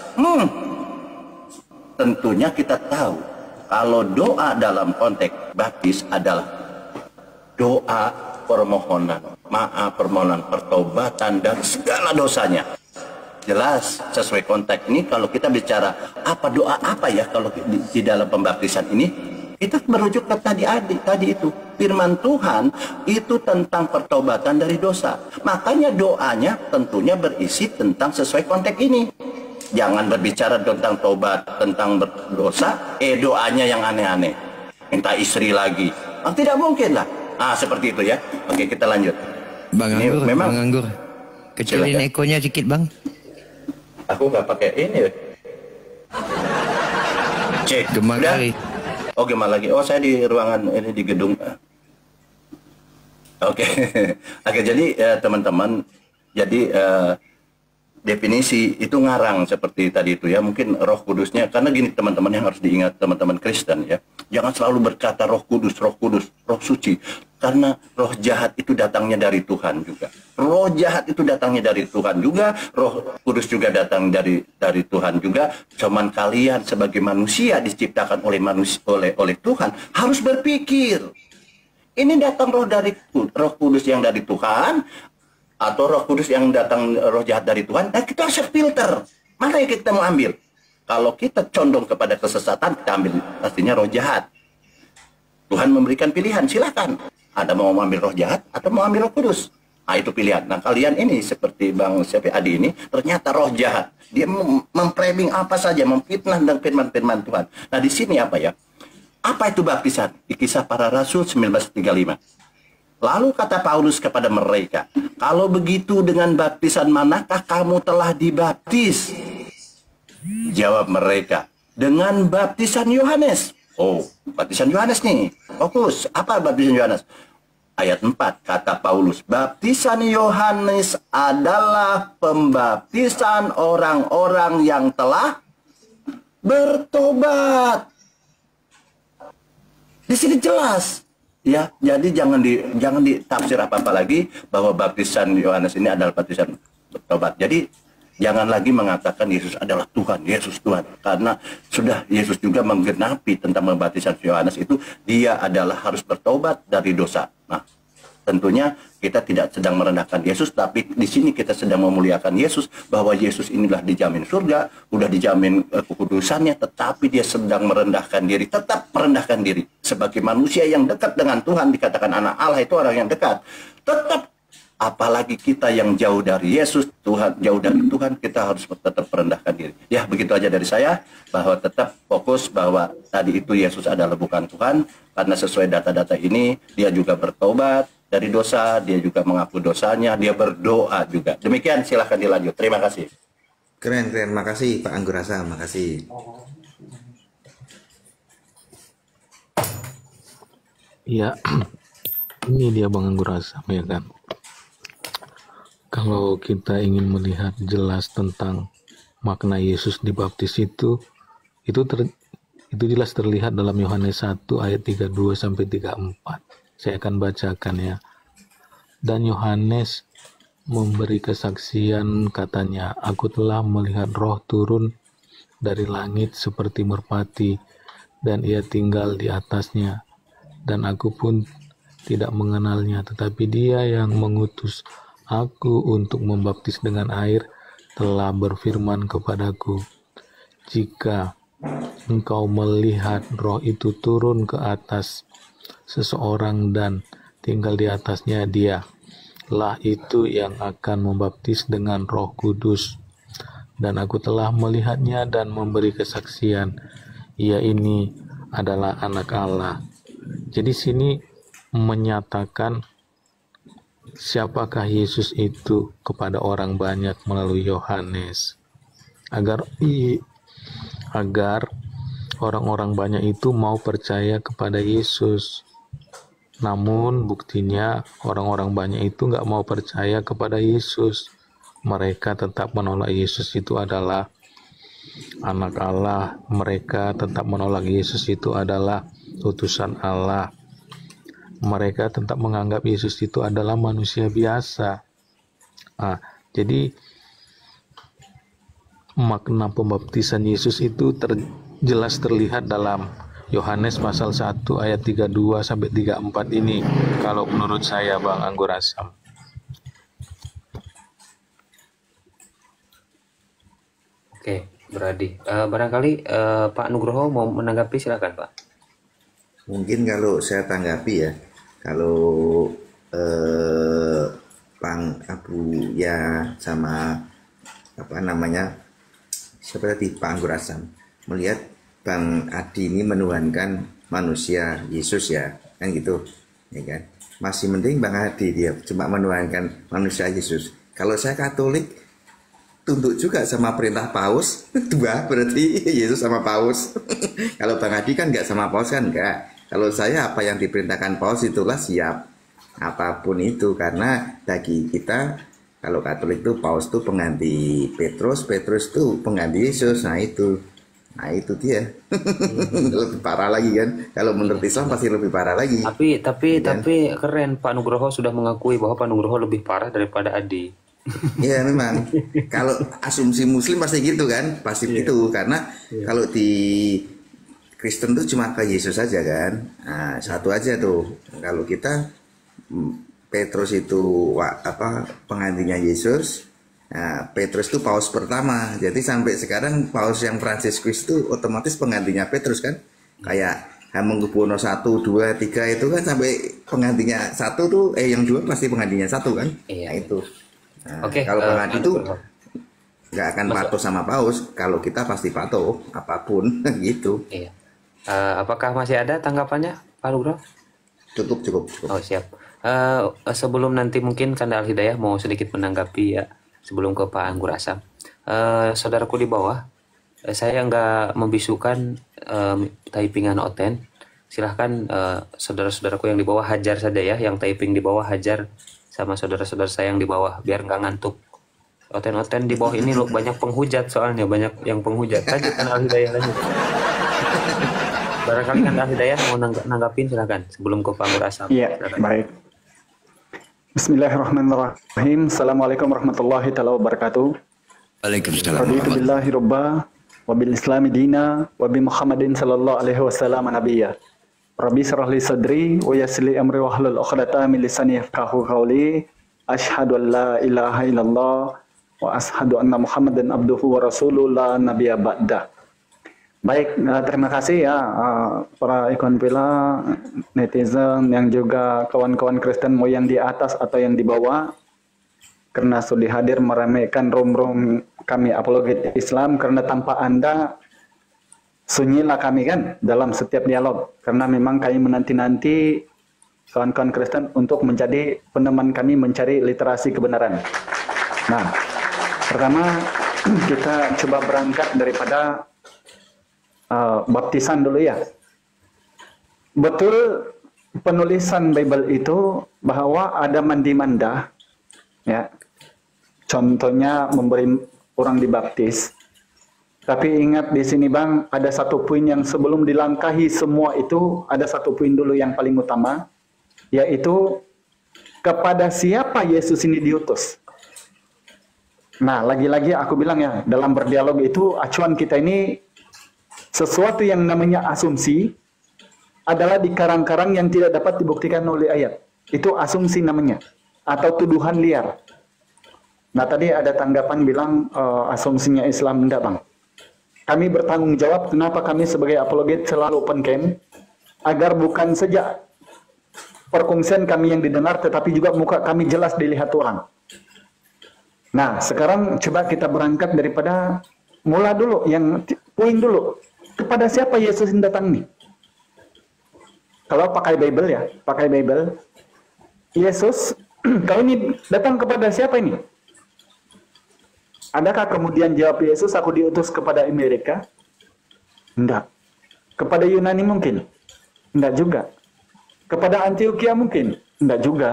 Tentunya kita tahu kalau doa dalam konteks baptis adalah doa permohonan maaf, permohonan pertobatan dan segala dosanya. Jelas sesuai konteks ini. Kalau kita bicara apa doa apa ya kalau di dalam pembaptisan ini, kita merujuk ke tadi itu firman Tuhan itu tentang pertobatan dari dosa. Makanya doanya tentunya berisi tentang sesuai konteks ini. Jangan berbicara tentang tobat, tentang berdosa, doanya yang aneh-aneh, minta istri lagi. Tidak mungkin lah. Seperti itu ya. Oke, kita lanjut. Bang Anggur, Bang Anggur. Kecilin ekonya dikit, Bang. Aku nggak pakai ini. Cek. Gema kali. Oh, gema lagi. Oh, saya di ruangan ini di gedung. Oke. Oke, jadi teman-teman, jadi definisi itu ngarang seperti tadi itu ya. Mungkin Roh Kudusnya, karena gini teman-teman yang harus diingat teman-teman Kristen ya. Jangan selalu berkata Roh Kudus, Roh Suci. Karena roh jahat itu datangnya dari Tuhan juga. Roh jahat itu datangnya dari Tuhan juga. Roh Kudus juga datang dari Tuhan juga. Cuman kalian sebagai manusia diciptakan oleh Tuhan harus berpikir. Ini datang roh kudus yang dari Tuhan atau roh kudus yang datang roh jahat dari Tuhan. Dan kita harus filter. Mana yang kita mau ambil? Kalau kita condong kepada kesesatan, kita ambil pastinya roh jahat. Tuhan memberikan pilihan, silakan. Ada mau ambil roh jahat atau mau ambil roh kudus. Itu pilihan. Nah, kalian ini seperti Bang Adi ini ternyata roh jahat. Dia memframing apa saja, memfitnah dan firman-firman Tuhan. Nah, di sini apa ya? Apa itu baptisan? Di Kisah Para Rasul 19:35. Lalu kata Paulus kepada mereka, kalau begitu dengan baptisan manakah kamu telah dibaptis? Jawab mereka, dengan baptisan Yohanes. Oh, baptisan Yohanes nih. Fokus, apa baptisan Yohanes? Ayat 4, kata Paulus, baptisan Yohanes adalah pembaptisan orang-orang yang telah bertobat. Di sini jelas. Ya, jadi jangan ditafsir apa-apa lagi bahwa baptisan Yohanes ini adalah baptisan bertobat. Jadi jangan lagi mengatakan Yesus adalah Tuhan, Yesus Tuhan. Karena sudah Yesus juga menggenapi tentang pembaptisan Yohanes itu, dia adalah harus bertobat dari dosa. Nah, tentunya kita tidak sedang merendahkan Yesus, tapi di sini kita sedang memuliakan Yesus, bahwa Yesus inilah dijamin surga, udah dijamin kekudusannya, tetapi dia sedang merendahkan diri, tetap merendahkan diri. Sebagai manusia yang dekat dengan Tuhan, dikatakan anak Allah itu orang yang dekat. Tetap, apalagi kita yang jauh dari Yesus, jauh dari Tuhan, kita harus tetap merendahkan diri. Ya, begitu aja dari saya, bahwa tetap fokus bahwa tadi itu Yesus adalah bukan Tuhan, karena sesuai data-data ini, dia juga bertobat dari dosa, dia juga mengaku dosanya, dia berdoa juga. Demikian, silahkan dilanjut. Terima kasih. Keren. Makasih Pak Anggur Rasa, makasih. Ya, ini dia Bang Anggur Rasa, ya kan. Kalau kita ingin melihat jelas tentang makna Yesus dibaptis itu jelas terlihat dalam Yohanes 1 ayat 32 sampai 34. Saya akan bacakan ya. Dan Yohanes memberi kesaksian, katanya, aku telah melihat roh turun dari langit seperti merpati, dan ia tinggal di atasnya. Dan aku pun tidak mengenalnya, tetapi dia yang mengutus aku untuk membaptis dengan air telah berfirman kepadaku, jika engkau melihat roh itu turun ke atas seseorang dan tinggal di atasnya, dia lah itu yang akan membaptis dengan Roh Kudus. dan aku telah melihatnya dan memberi kesaksian, ia ini adalah anak Allah. Jadi sini menyatakan siapakah Yesus itu kepada orang banyak melalui Yohanes, agar orang-orang banyak itu mau percaya kepada Yesus. Namun buktinya orang-orang banyak itu nggak mau percaya kepada Yesus. Mereka tetap menolak Yesus itu adalah anak Allah. Mereka tetap menolak Yesus itu adalah utusan Allah. Mereka tetap menganggap Yesus itu adalah manusia biasa. Jadi makna pembaptisan Yesus itu jelas terlihat dalam Yohanes pasal 1 ayat 32 sampai 34 ini, kalau menurut saya, Bang Anggur Asam. Oke, berarti barangkali Pak Nugroho mau menanggapi, silakan Pak. Mungkin kalau saya tanggapi ya, kalau Bang Abu ya sama siapa tadi, Pak Anggur Asam melihat Bang Adi ini menuhankan manusia Yesus ya, kan gitu, ya kan? Masih mending Bang Adi dia cuma menuhankan manusia Yesus. Kalau saya Katolik, tunduk juga sama perintah Paus, dua berarti Yesus sama Paus. Kalau Bang Adi kan nggak sama Paus kan enggak. Kalau saya apa yang diperintahkan Paus itulah siap, apapun itu, karena bagi kita kalau Katolik itu Paus itu pengganti Petrus, Petrus itu pengganti Yesus. Nah itu dia. Lebih parah lagi kan. Kalau menurut Islam pasti lebih parah lagi. Tapi keren, Pak Nugroho sudah mengakui bahwa Pak Nugroho lebih parah daripada Adi. Iya memang. Kalau asumsi Muslim pasti gitu kan, pasti gitu, karena kalau di Kristen tuh cuma ke Yesus saja kan. Nah, satu aja tuh. Kalau kita Petrus itu penggantinya Yesus. Nah, Petrus itu Paus pertama. Jadi sampai sekarang Paus yang Fransiskus itu otomatis penggantinya Petrus kan. Kayak Hamengkubuwono 1, 2, 3 itu kan sampai penggantinya 1 tuh yang 2 pasti penggantinya 1 kan. Iya. Nah, itu. Nah, kalau pengganti itu nggak akan patuh sama Paus. Kalau kita pasti patuh apapun gitu. Iya. Apakah masih ada tanggapannya, Pak Nugroho? Cukup. Oh siap. Sebelum nanti mungkin Kanda Al-Hidayah mau sedikit menanggapi ya, sebelum ke Pak Anggur Asam. Saudaraku di bawah, saya nggak membisukan typingan Oten. Silahkan saudara-saudaraku yang di bawah hajar saja ya, yang typing di bawah hajar sama saudara-saudara saya yang di bawah, biar nggak ngantuk. Oten di bawah ini loh, banyak penghujat, soalnya banyak yang penghujat. Lanjut Kanda Al-Hidayah, lanjut. Barangkali Kanda Al-Hidayah mau nanggapin, silahkan sebelum ke Pak Anggur Asam. Iya, baik. Bismillahirrahmanirrahim. Assalamualaikum warahmatullahi wabarakatuh. Waalaikumsalam. Raditu billahi robba wa bil islami dina wa bi Muhammadin sallallahu alaihi wasallam nabiyya. Rabbi shrah li sadri wa yassir li amri wahlul 'uqdatam min lisani yafqahu qawli. Asyhadu an la ilaha illallah wa asyhadu anna Muhammadan abduhu wa rasuluhu la nabiyya ba'da. Baik, terima kasih ya para ikon pila, netizen, yang juga kawan-kawan Kristen mau yang di atas atau yang di bawah, karena sudah hadir meramaikan room kami apologet Islam, karena tanpa Anda sunyilah kami kan dalam setiap dialog, karena memang kami menanti-nanti kawan-kawan Kristen untuk menjadi peneman kami mencari literasi kebenaran. Nah, pertama kita coba berangkat daripada baptisan dulu ya. Betul, penulisan Bible itu bahwa ada mandi mandah ya. Contohnya memberi orang dibaptis. Tapi ingat di sini Bang, ada satu poin yang sebelum dilangkahi semua itu, ada satu poin dulu yang paling utama, yaitu kepada siapa Yesus ini diutus. Nah, lagi-lagi aku bilang ya, dalam berdialog itu acuan kita ini sesuatu yang namanya asumsi adalah di karang-karang yang tidak dapat dibuktikan oleh ayat. Itu asumsi namanya, atau tuduhan liar. Nah, tadi ada tanggapan bilang asumsinya Islam, enggak Bang. Kami bertanggung jawab kenapa kami sebagai apologet selalu open camp, agar bukan saja perkongsian kami yang didengar, tetapi juga muka kami jelas dilihat orang. Nah, sekarang coba kita berangkat daripada mula dulu, yang poin dulu. Kepada siapa Yesus ini datang nih? Kalau pakai Bible ya, pakai Bible. Yesus, kalau ini datang kepada siapa ini? Adakah kemudian jawab Yesus, aku diutus kepada Amerika? Enggak. Kepada Yunani mungkin? Enggak juga. Kepada Antioquia mungkin? Enggak juga.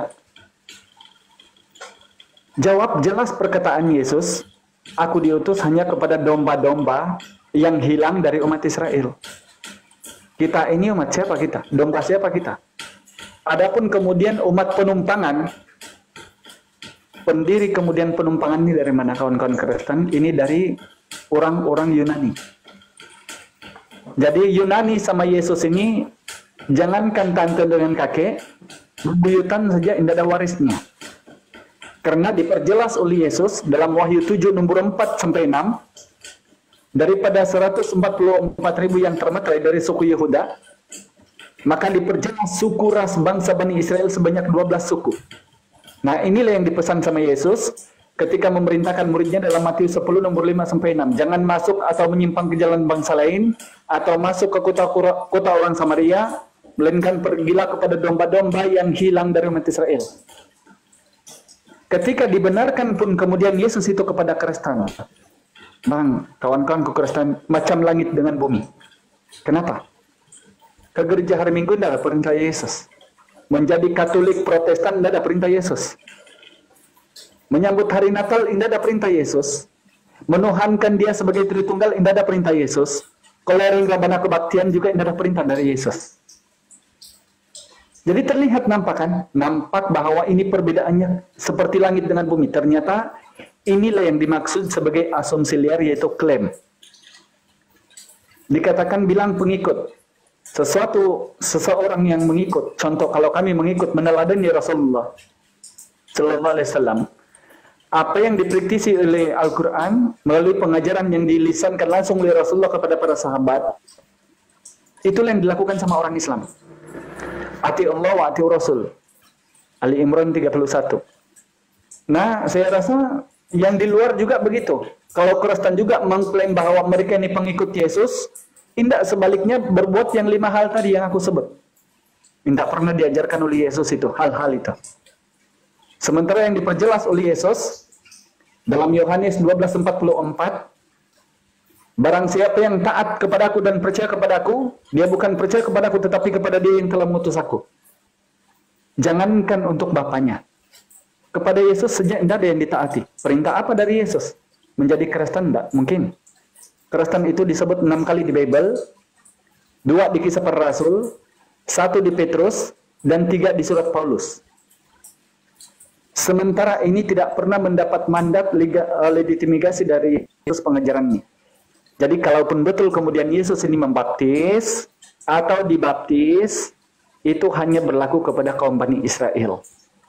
Jawab jelas perkataan Yesus, aku diutus hanya kepada domba-domba yang hilang dari umat Israel. Kita ini umat siapa kita? Domba siapa kita? Adapun kemudian umat penumpangan, pendiri kemudian penumpangan ini dari mana kawan-kawan Kristen? Ini dari orang-orang Yunani. Jadi Yunani sama Yesus ini, jangankan tante dengan kakek, bebuyutan saja tidak ada warisnya. Karena diperjelas oleh Yesus dalam Wahyu 7 nomor 4-6, daripada 144.000 yang termaterai dari suku Yehuda, maka diperjelas suku ras bangsa Bani Israel sebanyak 12 suku. Nah, inilah yang dipesan sama Yesus ketika memerintahkan muridnya dalam Matius 10 nomor 5-6. Jangan masuk atau menyimpang ke jalan bangsa lain, atau masuk ke kota orang Samaria, melainkan pergilah kepada domba-domba yang hilang dari umat Israel. Ketika dibenarkan pun kemudian Yesus itu kepada Kristen. Bang, kawan-kawanku Kristen, macam langit dengan bumi. Kenapa? Ke gereja hari Minggu tidak ada perintah Yesus. Menjadi Katolik Protestan tidak ada perintah Yesus. Menyambut hari Natal tidak ada perintah Yesus. Menuhankan dia sebagai Tritunggal tidak ada perintah Yesus. Kolering Rabana Kebaktian juga tidak ada perintah dari Yesus. Jadi terlihat nampak kan? Nampak bahwa ini perbedaannya seperti langit dengan bumi. Ternyata inilah yang dimaksud sebagai asumsi liar, yaitu klaim. Dikatakan bilang pengikut. Seseorang yang mengikut. Contoh kalau kami mengikut meneladani Rasulullah Sallallahu Alaihi Wasallam. Apa yang dipraktisi oleh Al-Quran melalui pengajaran yang dilisankan langsung oleh Rasulullah kepada para sahabat. Itulah yang dilakukan sama orang Islam. Ati Allah wa ati Rasul. Ali Imran 31. Nah, saya rasa yang di luar juga begitu. Kalau Kristen juga mengklaim bahwa mereka ini pengikut Yesus, tidak sebaliknya berbuat yang 5 hal tadi yang aku sebut. Tidak pernah diajarkan oleh Yesus itu, hal-hal itu. Sementara yang diperjelas oleh Yesus dalam Yohanes 12:44, barang siapa yang taat kepadaku dan percaya kepadaku, dia bukan percaya kepadaku tetapi kepada dia yang telah mengutus aku. Jangankan untuk Bapaknya. Kepada Yesus sejak tidak ada yang ditaati. Perintah apa dari Yesus? Menjadi Kristen? Tidak mungkin. Kristen itu disebut 6 kali di Bible, 2 di Kisah Para Rasul, 1 di Petrus, dan 3 di surat Paulus. Sementara ini tidak pernah mendapat mandat legitimasi dari Yesus pengajarannya. Jadi kalaupun betul kemudian Yesus ini membaptis atau dibaptis, itu hanya berlaku kepada kaum Bani Israel.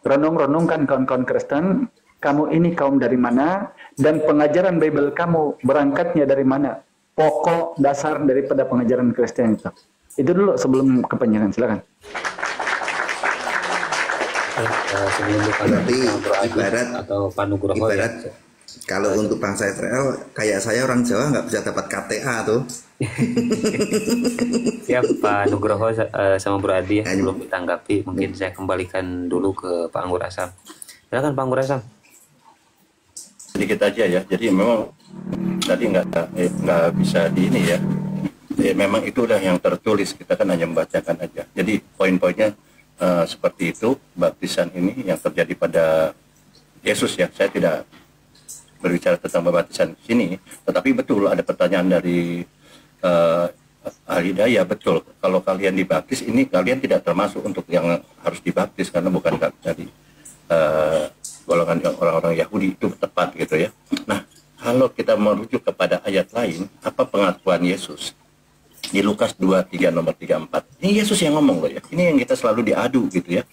Renung-renungkan kawan-kawan Kristen, kamu ini kaum dari mana, dan pengajaran Bible kamu berangkatnya dari mana. Pokok dasar daripada pengajaran Kristen itu. Itu dulu sebelum kepanjangan, silakan. Sebelum ibarat atau Panugroho ibarat ya. Kalau untuk bangsa Israel, kayak saya orang Jawa nggak bisa dapat KTA tuh. Siap Pak Nugroho sama Bro Adi ya. Belum ditanggapi, mungkin saya kembalikan dulu ke Pak Anggur Asam. Silakan Pak Anggur Asam. Sedikit aja ya. Jadi memang tadi nggak bisa di ini ya. Memang itu udah yang tertulis, kita kan hanya membacakan aja. Jadi poin-poinnya seperti itu. Baptisan ini yang terjadi pada Yesus ya. Saya tidak berbicara tentang baptisan di sini, tetapi betul ada pertanyaan dari Al-Hidayah, betul. Kalau kalian dibaptis, ini kalian tidak termasuk untuk yang harus dibaptis karena bukan dari golongan orang-orang Yahudi, itu tepat gitu ya. Nah, kalau kita merujuk kepada ayat lain, apa pengakuan Yesus di Lukas 23 nomor 34? Ini Yesus yang ngomong loh ya. Ini yang kita selalu diadu gitu ya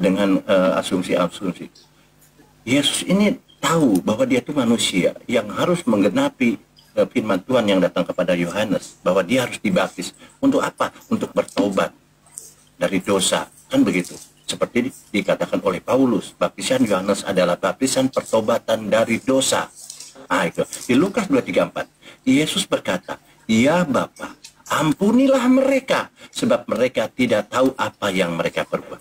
dengan asumsi-asumsi. Yesus ini tahu bahwa dia itu manusia yang harus menggenapi firman Tuhan yang datang kepada Yohanes, bahwa dia harus dibaptis. Untuk apa? Untuk bertobat dari dosa, kan begitu. Seperti dikatakan oleh Paulus, baptisan Yohanes adalah baptisan pertobatan dari dosa. Itu di Lukas 2:34. Yesus berkata, "Ya Bapa, ampunilah mereka, sebab mereka tidak tahu apa yang mereka perbuat."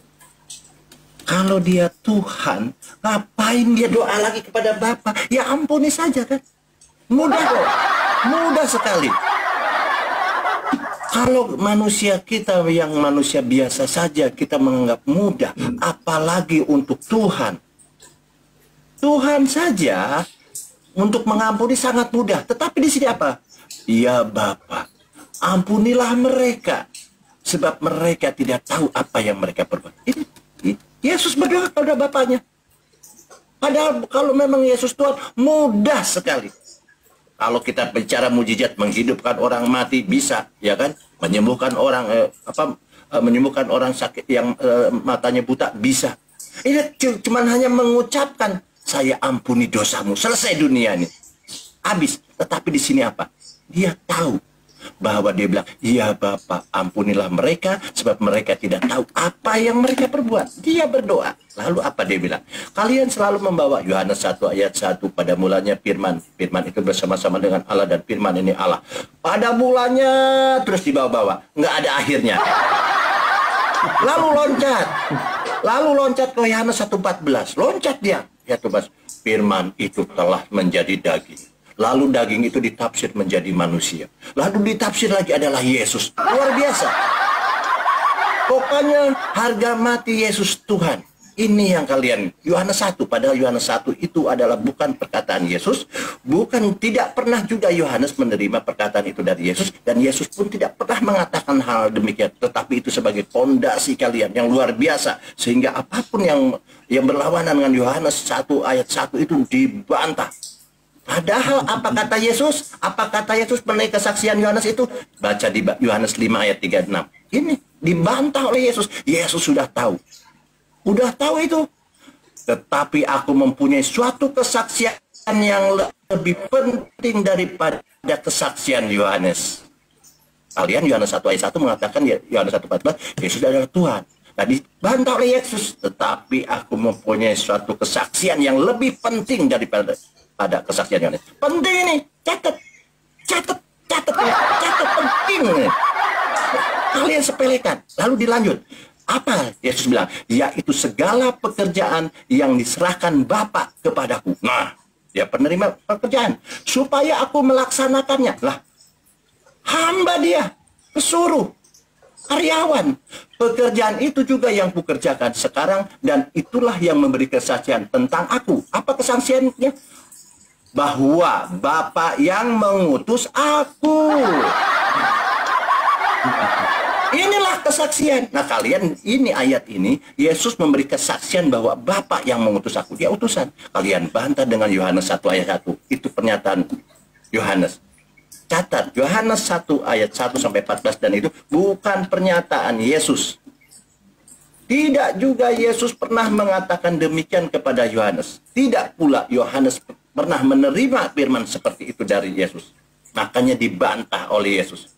Kalau dia Tuhan, ngapain dia doa lagi kepada Bapa? Ya ampuni saja kan. Mudah kok. Mudah sekali. Kalau manusia kita yang manusia biasa saja kita menganggap mudah, apalagi untuk Tuhan. Tuhan saja untuk mengampuni sangat mudah. Tetapi di sini apa? Ya Bapa, ampunilah mereka, sebab mereka tidak tahu apa yang mereka perbuat. Ini Yesus berdoa kepada Bapaknya. Padahal kalau memang Yesus Tuhan, mudah sekali. Kalau kita bicara mujizat menghidupkan orang mati bisa, ya kan? Menyembuhkan orang menyembuhkan orang sakit yang matanya buta bisa. Ini cuma hanya mengucapkan, "Saya ampuni dosamu." Selesai dunia ini. Habis. Tetapi di sini apa? Dia tahu bahwa dia bilang, "Ya Bapa, ampunilah mereka, sebab mereka tidak tahu apa yang mereka perbuat." Dia berdoa. Lalu apa dia bilang? Kalian selalu membawa Yohanes 1 ayat 1, pada mulanya firman. Firman itu bersama-sama dengan Allah, dan firman ini Allah. Pada mulanya terus dibawa-bawa. Nggak ada akhirnya. Lalu loncat ke Yohanes 1:14. Loncat dia. Ya Tuhan, firman itu telah menjadi daging. Lalu daging itu ditafsir menjadi manusia. Lalu ditafsir lagi adalah Yesus. Luar biasa. Pokoknya harga mati Yesus Tuhan. Ini yang kalian, Yohanes 1, padahal Yohanes 1 itu adalah bukan perkataan Yesus, tidak pernah juga Yohanes menerima perkataan itu dari Yesus, dan Yesus pun tidak pernah mengatakan hal demikian, tetapi itu sebagai pondasi kalian yang luar biasa, sehingga apapun yang berlawanan dengan Yohanes 1 ayat 1 itu dibantah. Padahal apa kata Yesus? Apa kata Yesus mengenai kesaksian Yohanes itu? Baca di Yohanes 5 ayat 36. Ini dibantah oleh Yesus. Yesus sudah tahu. Udah tahu itu. Tetapi aku mempunyai suatu kesaksian yang lebih penting daripada kesaksian Yohanes. Kalian Yohanes 1 ayat 1 mengatakan, Yohanes 1:14, Yesus adalah Tuhan. Tadi bantah oleh Yesus. Tetapi aku mempunyai suatu kesaksian yang lebih penting daripada kesaksian Yohanes. Penting ini. Catat penting. Kalian sepelekan. Lalu dilanjut. Apa Yesus bilang? Yaitu segala pekerjaan yang diserahkan Bapa kepadaku. Nah, dia penerima pekerjaan. Supaya aku melaksanakannya. Lah, hamba dia. Pesuruh. Karyawan. Pekerjaan itu juga yang kukerjakan sekarang. Dan itulah yang memberi kesaksian tentang aku. Apa kesaksiannya? Bahwa Bapa yang mengutus aku. Inilah kesaksian. Nah kalian, ini ayat ini, Yesus memberi kesaksian bahwa Bapa yang mengutus aku. Dia utusan. Kalian bantah dengan Yohanes 1 ayat 1. Itu pernyataan Yohanes. Catat, Yohanes 1 ayat 1 sampai 14, dan itu bukan pernyataan Yesus. Tidak juga Yesus pernah mengatakan demikian kepada Yohanes. Tidak pula Yohanes pernah menerima firman seperti itu dari Yesus. Makanya dibantah oleh Yesus.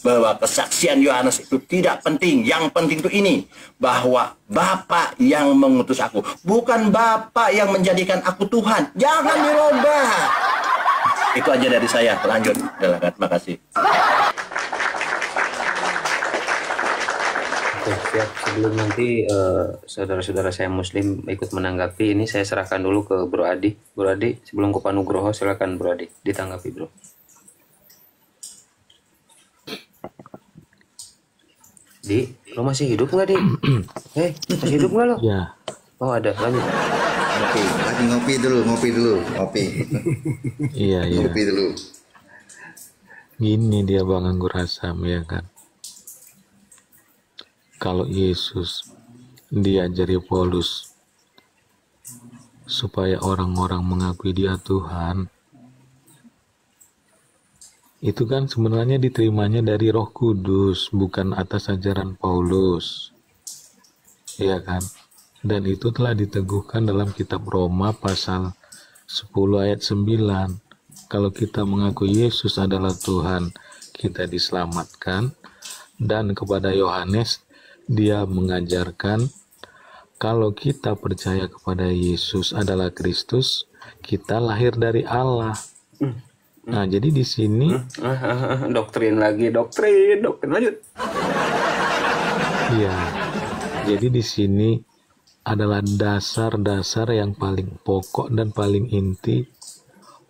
Bahwa kesaksian Yohanes itu tidak penting. Yang penting itu ini. Bahwa Bapa yang mengutus aku. Bukan Bapa yang menjadikan aku Tuhan. Jangan dirubah. Itu aja dari saya. Lanjut. Terima kasih. Oke, siap. Sebelum nanti saudara-saudara saya Muslim ikut menanggapi, ini saya serahkan dulu ke Bro Adi. Bro Adi, sebelum ke Pak Nugroho, silakan Bro Adi ditanggapi, Bro. Di, lo masih hidup nggak, Di? Masih hidup nggak lo? Ya. Oh ada, lanjut. Ngopi dulu. Iya. Ngopi dulu. Gini dia Bang Anggur Asam, ya kan. Kalau Yesus diajari Paulus supaya orang-orang mengakui dia Tuhan, itu kan sebenarnya diterimanya dari Roh Kudus, bukan atas ajaran Paulus, ya kan? Dan itu telah diteguhkan dalam kitab Roma pasal 10 ayat 9. Kalau kita mengakui Yesus adalah Tuhan, kita diselamatkan. Dan kepada Yohanes dia mengajarkan kalau kita percaya kepada Yesus adalah Kristus, kita lahir dari Allah. Nah, jadi di sini doktrin lagi, doktrin lanjut. Iya. Jadi di sini adalah dasar-dasar yang paling pokok dan paling inti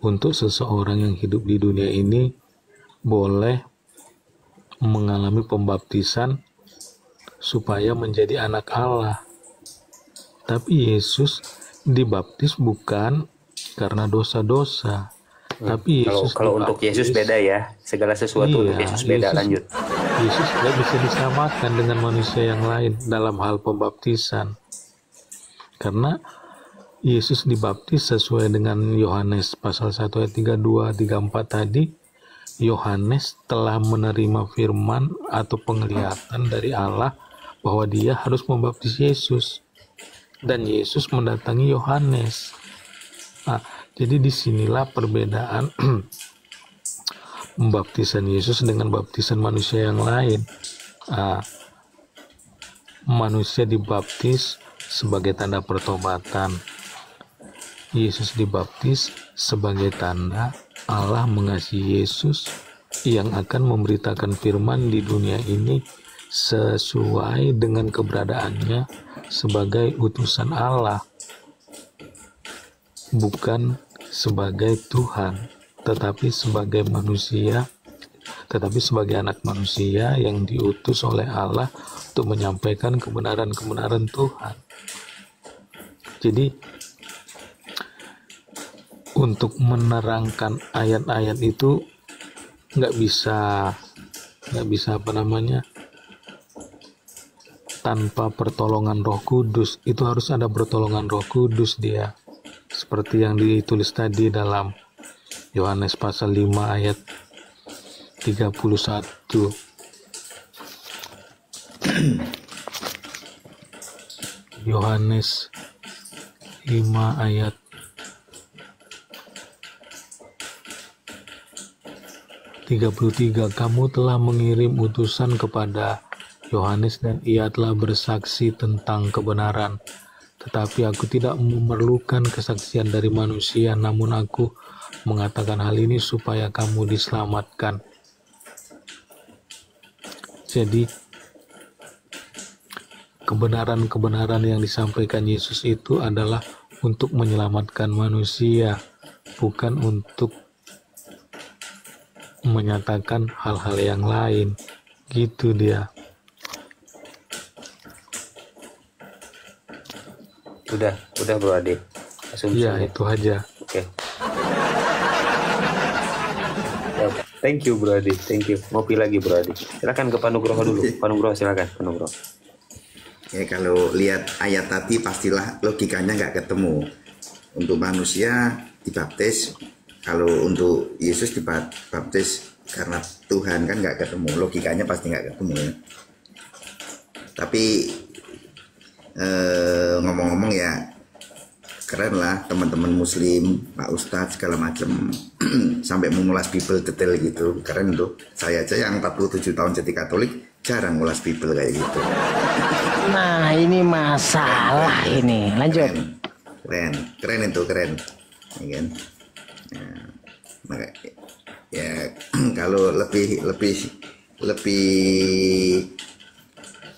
untuk seseorang yang hidup di dunia ini boleh mengalami pembaptisan supaya menjadi anak Allah. Tapi Yesus dibaptis bukan karena dosa-dosa. Tapi Yesus kalau untuk Yesus beda ya, segala sesuatu untuk Yesus beda. Lanjut. Yesus tidak bisa disamakan dengan manusia yang lain dalam hal pembaptisan, karena Yesus dibaptis sesuai dengan Yohanes pasal 1 ayat 32, 34 tadi. Yohanes telah menerima firman atau penglihatan dari Allah bahwa dia harus membaptis Yesus, dan Yesus mendatangi Yohanes. Nah, jadi disinilah perbedaan baptisan Yesus dengan baptisan manusia yang lain. Manusia dibaptis sebagai tanda pertobatan. Yesus dibaptis sebagai tanda Allah mengasihi Yesus yang akan memberitakan firman di dunia ini sesuai dengan keberadaannya sebagai utusan Allah, bukan sebagai Tuhan, tetapi sebagai manusia, tetapi sebagai anak manusia yang diutus oleh Allah untuk menyampaikan kebenaran-kebenaran Tuhan. Jadi untuk menerangkan ayat-ayat itu nggak bisa tanpa pertolongan Roh Kudus. Itu harus ada pertolongan Roh Kudus dia, seperti yang ditulis tadi dalam Yohanes pasal 5 ayat 31. Yohanes 5 ayat 33, kamu telah mengirim utusan kepada Yohanes dan ia telah bersaksi tentang kebenaran. Tetapi aku tidak memerlukan kesaksian dari manusia, namun aku mengatakan hal ini supaya kamu diselamatkan. Jadi kebenaran-kebenaran yang disampaikan Yesus itu adalah untuk menyelamatkan manusia, bukan untuk menyatakan hal-hal yang lain. Gitu dia. Udah Bro Ade. Iya, itu aja. Oke. Thank you Bro Ade, thank you. Ngopi lagi Bro Ade. Silakan ke Panugroho dulu. Panugroho silakan, Panugroho. Ya, kalau lihat ayat tadi pastilah logikanya nggak ketemu. Untuk manusia dibaptis, kalau untuk Yesus dibaptis karena Tuhan kan nggak ketemu, logikanya pasti nggak ketemu ya. Tapi ngomong-ngomong ya keren lah teman-teman Muslim, Pak Ustadz segala macam sampai mengulas Bible detail gitu, keren tuh. Saya aja yang 47 tahun jadi Katolik jarang ngulas Bible kayak gitu. Nah ini masalah ini, lanjut. Keren itu keren, ya kan? Ya kalau lebih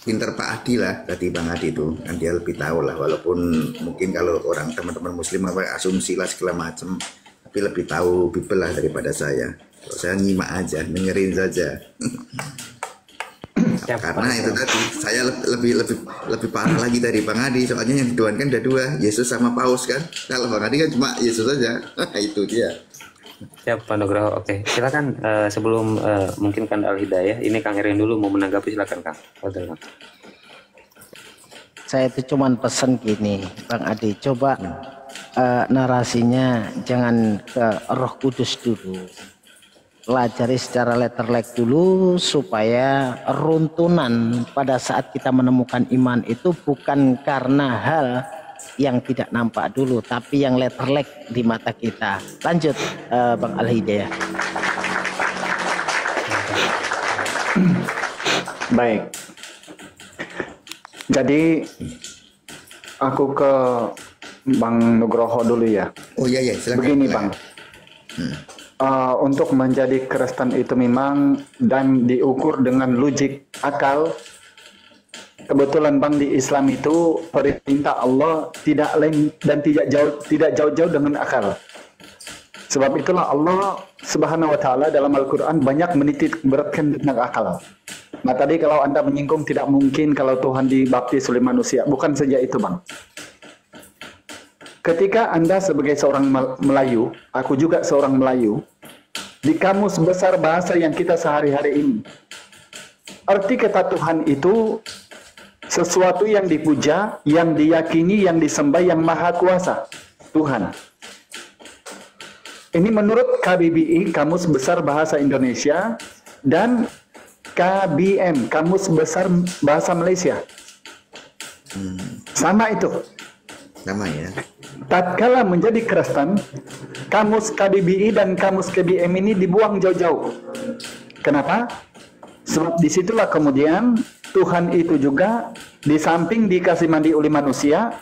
pinter Pak Adi lah, tadi Bang Adi itu kan dia lebih tahu lah, walaupun mungkin kalau orang teman-teman Muslim apa asumsi lah segala macam, tapi lebih tahu Bible lah daripada saya. Kalau saya nyimak aja, dengerin saja. Karena itu tadi saya lebih parah lagi dari Bang Adi, soalnya yang Tuhan kan ada dua, Yesus sama Paus kan. Kalau Bang Adi kan cuma Yesus saja. Itu dia. Siap Pak Nugroho. Oke, silakan sebelum mungkin Kang Al-Hidayah, ini Kang Erin dulu mau menanggapi, silakan Kang. Saya itu cuman pesen gini, Bang Adi, coba narasinya jangan ke Roh Kudus dulu. Pelajari secara letterlek dulu supaya runtunan pada saat kita menemukan iman itu bukan karena hal yang tidak nampak dulu, tapi yang letterlek di mata kita. Lanjut Bang Al-Hidayah. Baik. Jadi aku ke Bang Nugroho dulu ya. Oh iya silakan. Begini Bang. Untuk menjadi Kristen itu memang dan diukur dengan logik akal. Kebetulan Bang di Islam itu perintah Allah tidak lain dan tidak jauh-jauh dengan akal. Sebab itulah Allah Subhanahu wa taala dalam Al-Qur'an banyak menitik beratkan tentang akal. Nah tadi kalau Anda menyinggung tidak mungkin kalau Tuhan dibaptis oleh manusia. Bukan saja itu Bang. Ketika Anda sebagai seorang Melayu, aku juga seorang Melayu, di kamus besar bahasa yang kita sehari-hari ini, arti kata Tuhan itu sesuatu yang dipuja, yang diyakini, yang disembah, yang maha kuasa. Tuhan. Ini menurut KBBI, Kamus Besar Bahasa Indonesia, dan KBM, Kamus Besar Bahasa Malaysia. Sama itu. Sama ya. Tatkala menjadi Kristen, Kamus KBBI dan Kamus KBM ini dibuang jauh-jauh. Kenapa? Sebab disitulah kemudian Tuhan itu juga di samping dikasih mandi oleh manusia.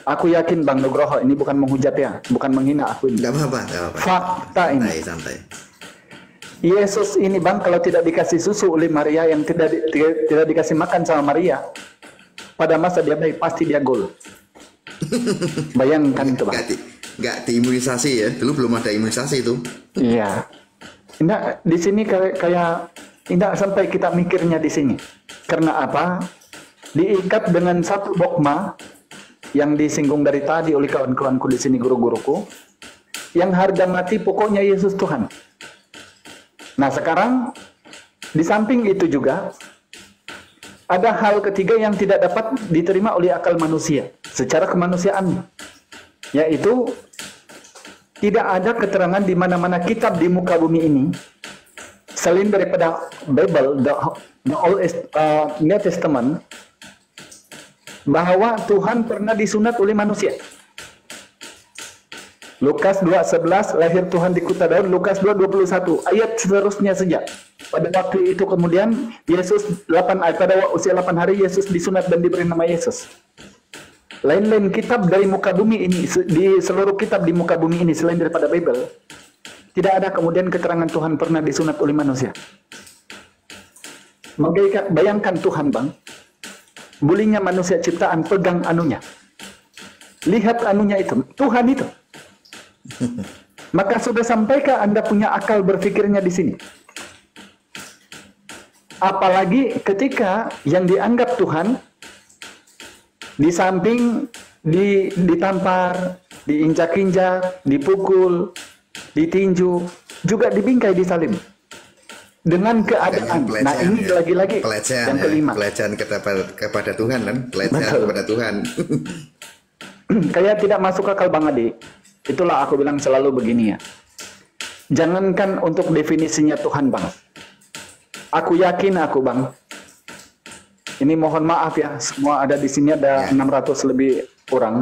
Aku yakin Bang Nugroho ini bukan menghujat ya, bukan menghina aku ini. Tidak apa-apa. Fakta ini. Santai. Yesus ini Bang kalau tidak dikasih susu oleh Maria, yang tidak dikasih makan sama Maria, pada masa dia bayi pasti dia gol. Bayangkan itu Bang. Nggak diimunisasi ya, dulu belum ada imunisasi itu. Iya. Nah, di sini kayak tidak sampai kita mikirnya di sini. Karena apa? Diikat dengan satu dogma yang disinggung dari tadi oleh kawan-kawanku di sini, guru-guruku, yang harga mati pokoknya Yesus Tuhan. Nah sekarang di samping itu juga ada hal ketiga yang tidak dapat diterima oleh akal manusia secara kemanusiaan, yaitu tidak ada keterangan di mana-mana kitab di muka bumi ini selain daripada Bible, the New Testament, bahwa Tuhan pernah disunat oleh manusia. Lukas 2:11 lahir Tuhan di kota Daud, Lukas 2:21 ayat seterusnya saja. Pada waktu itu kemudian Yesus pada usia 8 hari Yesus disunat dan diberi nama Yesus. Lain-lain kitab dari muka bumi ini, di seluruh kitab di muka bumi ini selain daripada Bible, tidak ada kemudian keterangan Tuhan pernah disunat oleh manusia. Bayangkan Tuhan Bang, bulinya manusia ciptaan, pegang anunya, lihat anunya itu, Tuhan itu. Maka sudah sampaikah Anda punya akal berpikirnya di sini? Apalagi ketika yang dianggap Tuhan di samping ditampar, diinjak-injak, dipukul, ditinju, juga dibingkai, disalib dengan keadaan. Nah ini lagi-lagi yang kelima, pelecehan kepada Tuhan kan, pelecehan kepada Tuhan. Kayak tidak masuk akal Bang Adi. Itulah aku bilang selalu begini ya. Jangankan untuk definisinya Tuhan Bang. Aku yakin Bang. Ini mohon maaf ya, semua ada di sini ada 600 lebih orang.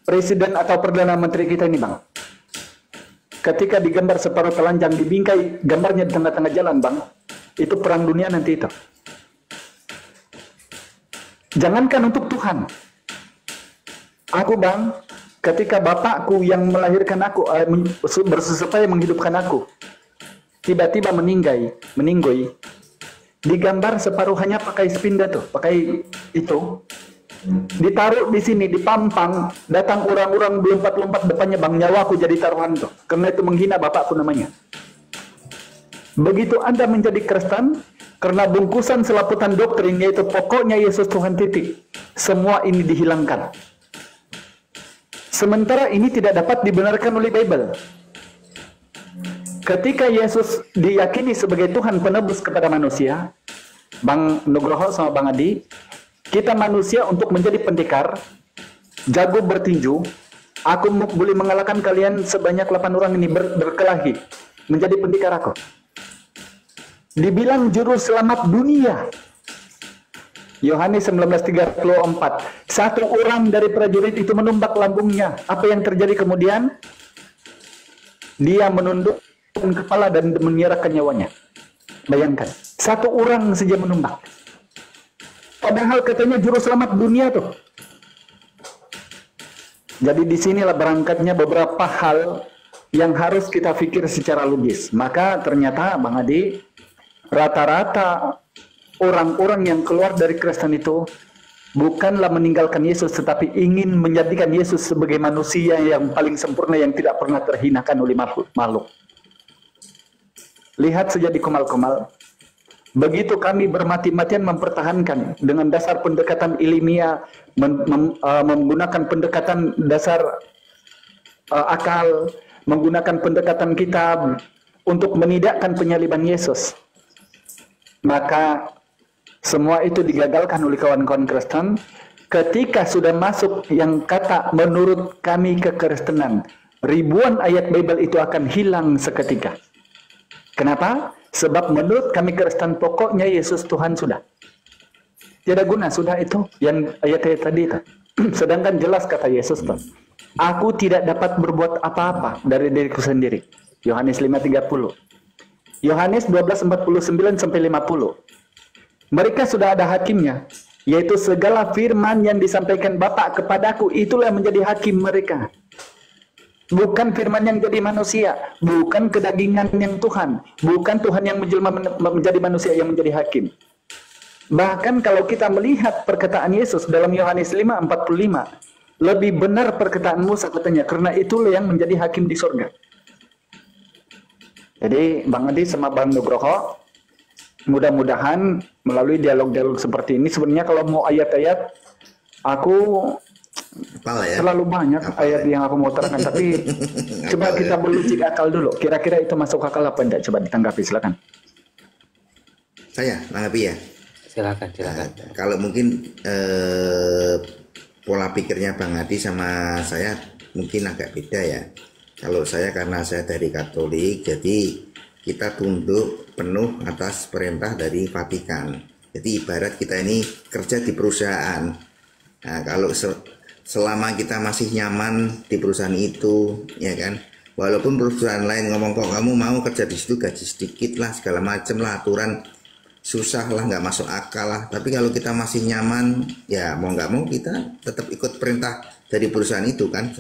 Presiden atau Perdana Menteri kita ini Bang, ketika digambar separuh telanjang, dibingkai gambarnya di tengah-tengah jalan Bang, itu perang dunia nanti itu. Jangankan untuk Tuhan. Aku Bang, ketika bapakku yang melahirkan aku, bersusupaya menghidupkan aku, tiba-tiba meninggoy, digambar separuh hanya pakai spinda tuh, pakai itu, ditaruh di sini, dipampang, datang orang-orang lompat-lompat depannya Bang, nyawaku jadi taruhan tuh, karena itu menghina bapakku namanya. Begitu Anda menjadi Kristen, karena bungkusan selaputan doktrin yaitu pokoknya Yesus Tuhan titik, semua ini dihilangkan. Sementara ini tidak dapat dibenarkan oleh Bible. Ketika Yesus diyakini sebagai Tuhan penebus kepada manusia, Bang Nugroho sama Bang Adi, kita manusia untuk menjadi pendekar, jago bertinju, aku boleh mengalahkan kalian sebanyak 8 orang ini berkelahi, menjadi pendekar aku. Dibilang juru selamat dunia. Yohanes 19:34, satu orang dari prajurit itu menumbak lambungnya. Apa yang terjadi kemudian? Dia menundukkan kepala dan menyerahkan nyawanya. Bayangkan, satu orang saja menumbak. Padahal katanya juru selamat dunia tuh. Jadi disinilah berangkatnya beberapa hal yang harus kita pikir secara logis. Maka ternyata Bang Adi, rata-rata orang-orang yang keluar dari Kristen itu bukanlah meninggalkan Yesus, tetapi ingin menjadikan Yesus sebagai manusia yang paling sempurna yang tidak pernah terhinakan oleh makhluk. Lihat saja di Komal-Komal. Begitu kami bermati-matian mempertahankan dengan dasar pendekatan ilmiah, menggunakan pendekatan dasar akal, menggunakan pendekatan kitab untuk menidakkan penyaliban Yesus. Maka semua itu digagalkan oleh kawan-kawan Kristen ketika sudah masuk yang kata menurut kami kekristenan. Ribuan ayat Bible itu akan hilang seketika. Kenapa? Sebab menurut kami Kristen pokoknya Yesus Tuhan sudah. Tidak guna, sudah itu yang ayat-ayat tadi itu. Sedangkan jelas kata Yesus tuh, aku tidak dapat berbuat apa-apa dari diriku sendiri. Yohanes 5:30. Yohanes 12:49 sampai 50. Mereka sudah ada hakimnya, yaitu segala firman yang disampaikan Bapa kepadaku, itulah yang menjadi hakim mereka. Bukan firman yang jadi manusia, bukan kedagingan yang Tuhan, bukan Tuhan yang menjelma menjadi manusia yang menjadi hakim. Bahkan kalau kita melihat perkataan Yesus dalam Yohanes 5:45, lebih benar perkataan Musa katanya, karena itulah yang menjadi hakim di surga. Jadi Bang Adi sama Bang Nugroho, mudah-mudahan melalui dialog-dialog seperti ini, sebenarnya kalau mau ayat-ayat, aku terlalu banyak ayat yang aku mau terangkan, tapi coba kita belucik akal dulu. Kira-kira itu masuk akal apa enggak? Coba ditanggapi, silakan. Saya tanggapi ya. Silakan. Kalau mungkin pola pikirnya Bang Adi sama saya mungkin agak beda ya. Kalau saya karena saya dari Katolik, jadi kita tunduk penuh atas perintah dari Vatikan. Jadi ibarat kita ini kerja di perusahaan. Nah, kalau selama kita masih nyaman di perusahaan itu, ya kan, walaupun perusahaan lain ngomong kok kamu mau kerja di situ gaji sedikit lah, segala macam lah, aturan susah lah, nggak masuk akal lah. Tapi kalau kita masih nyaman, ya mau nggak mau kita tetap ikut perintah dari perusahaan itu kan.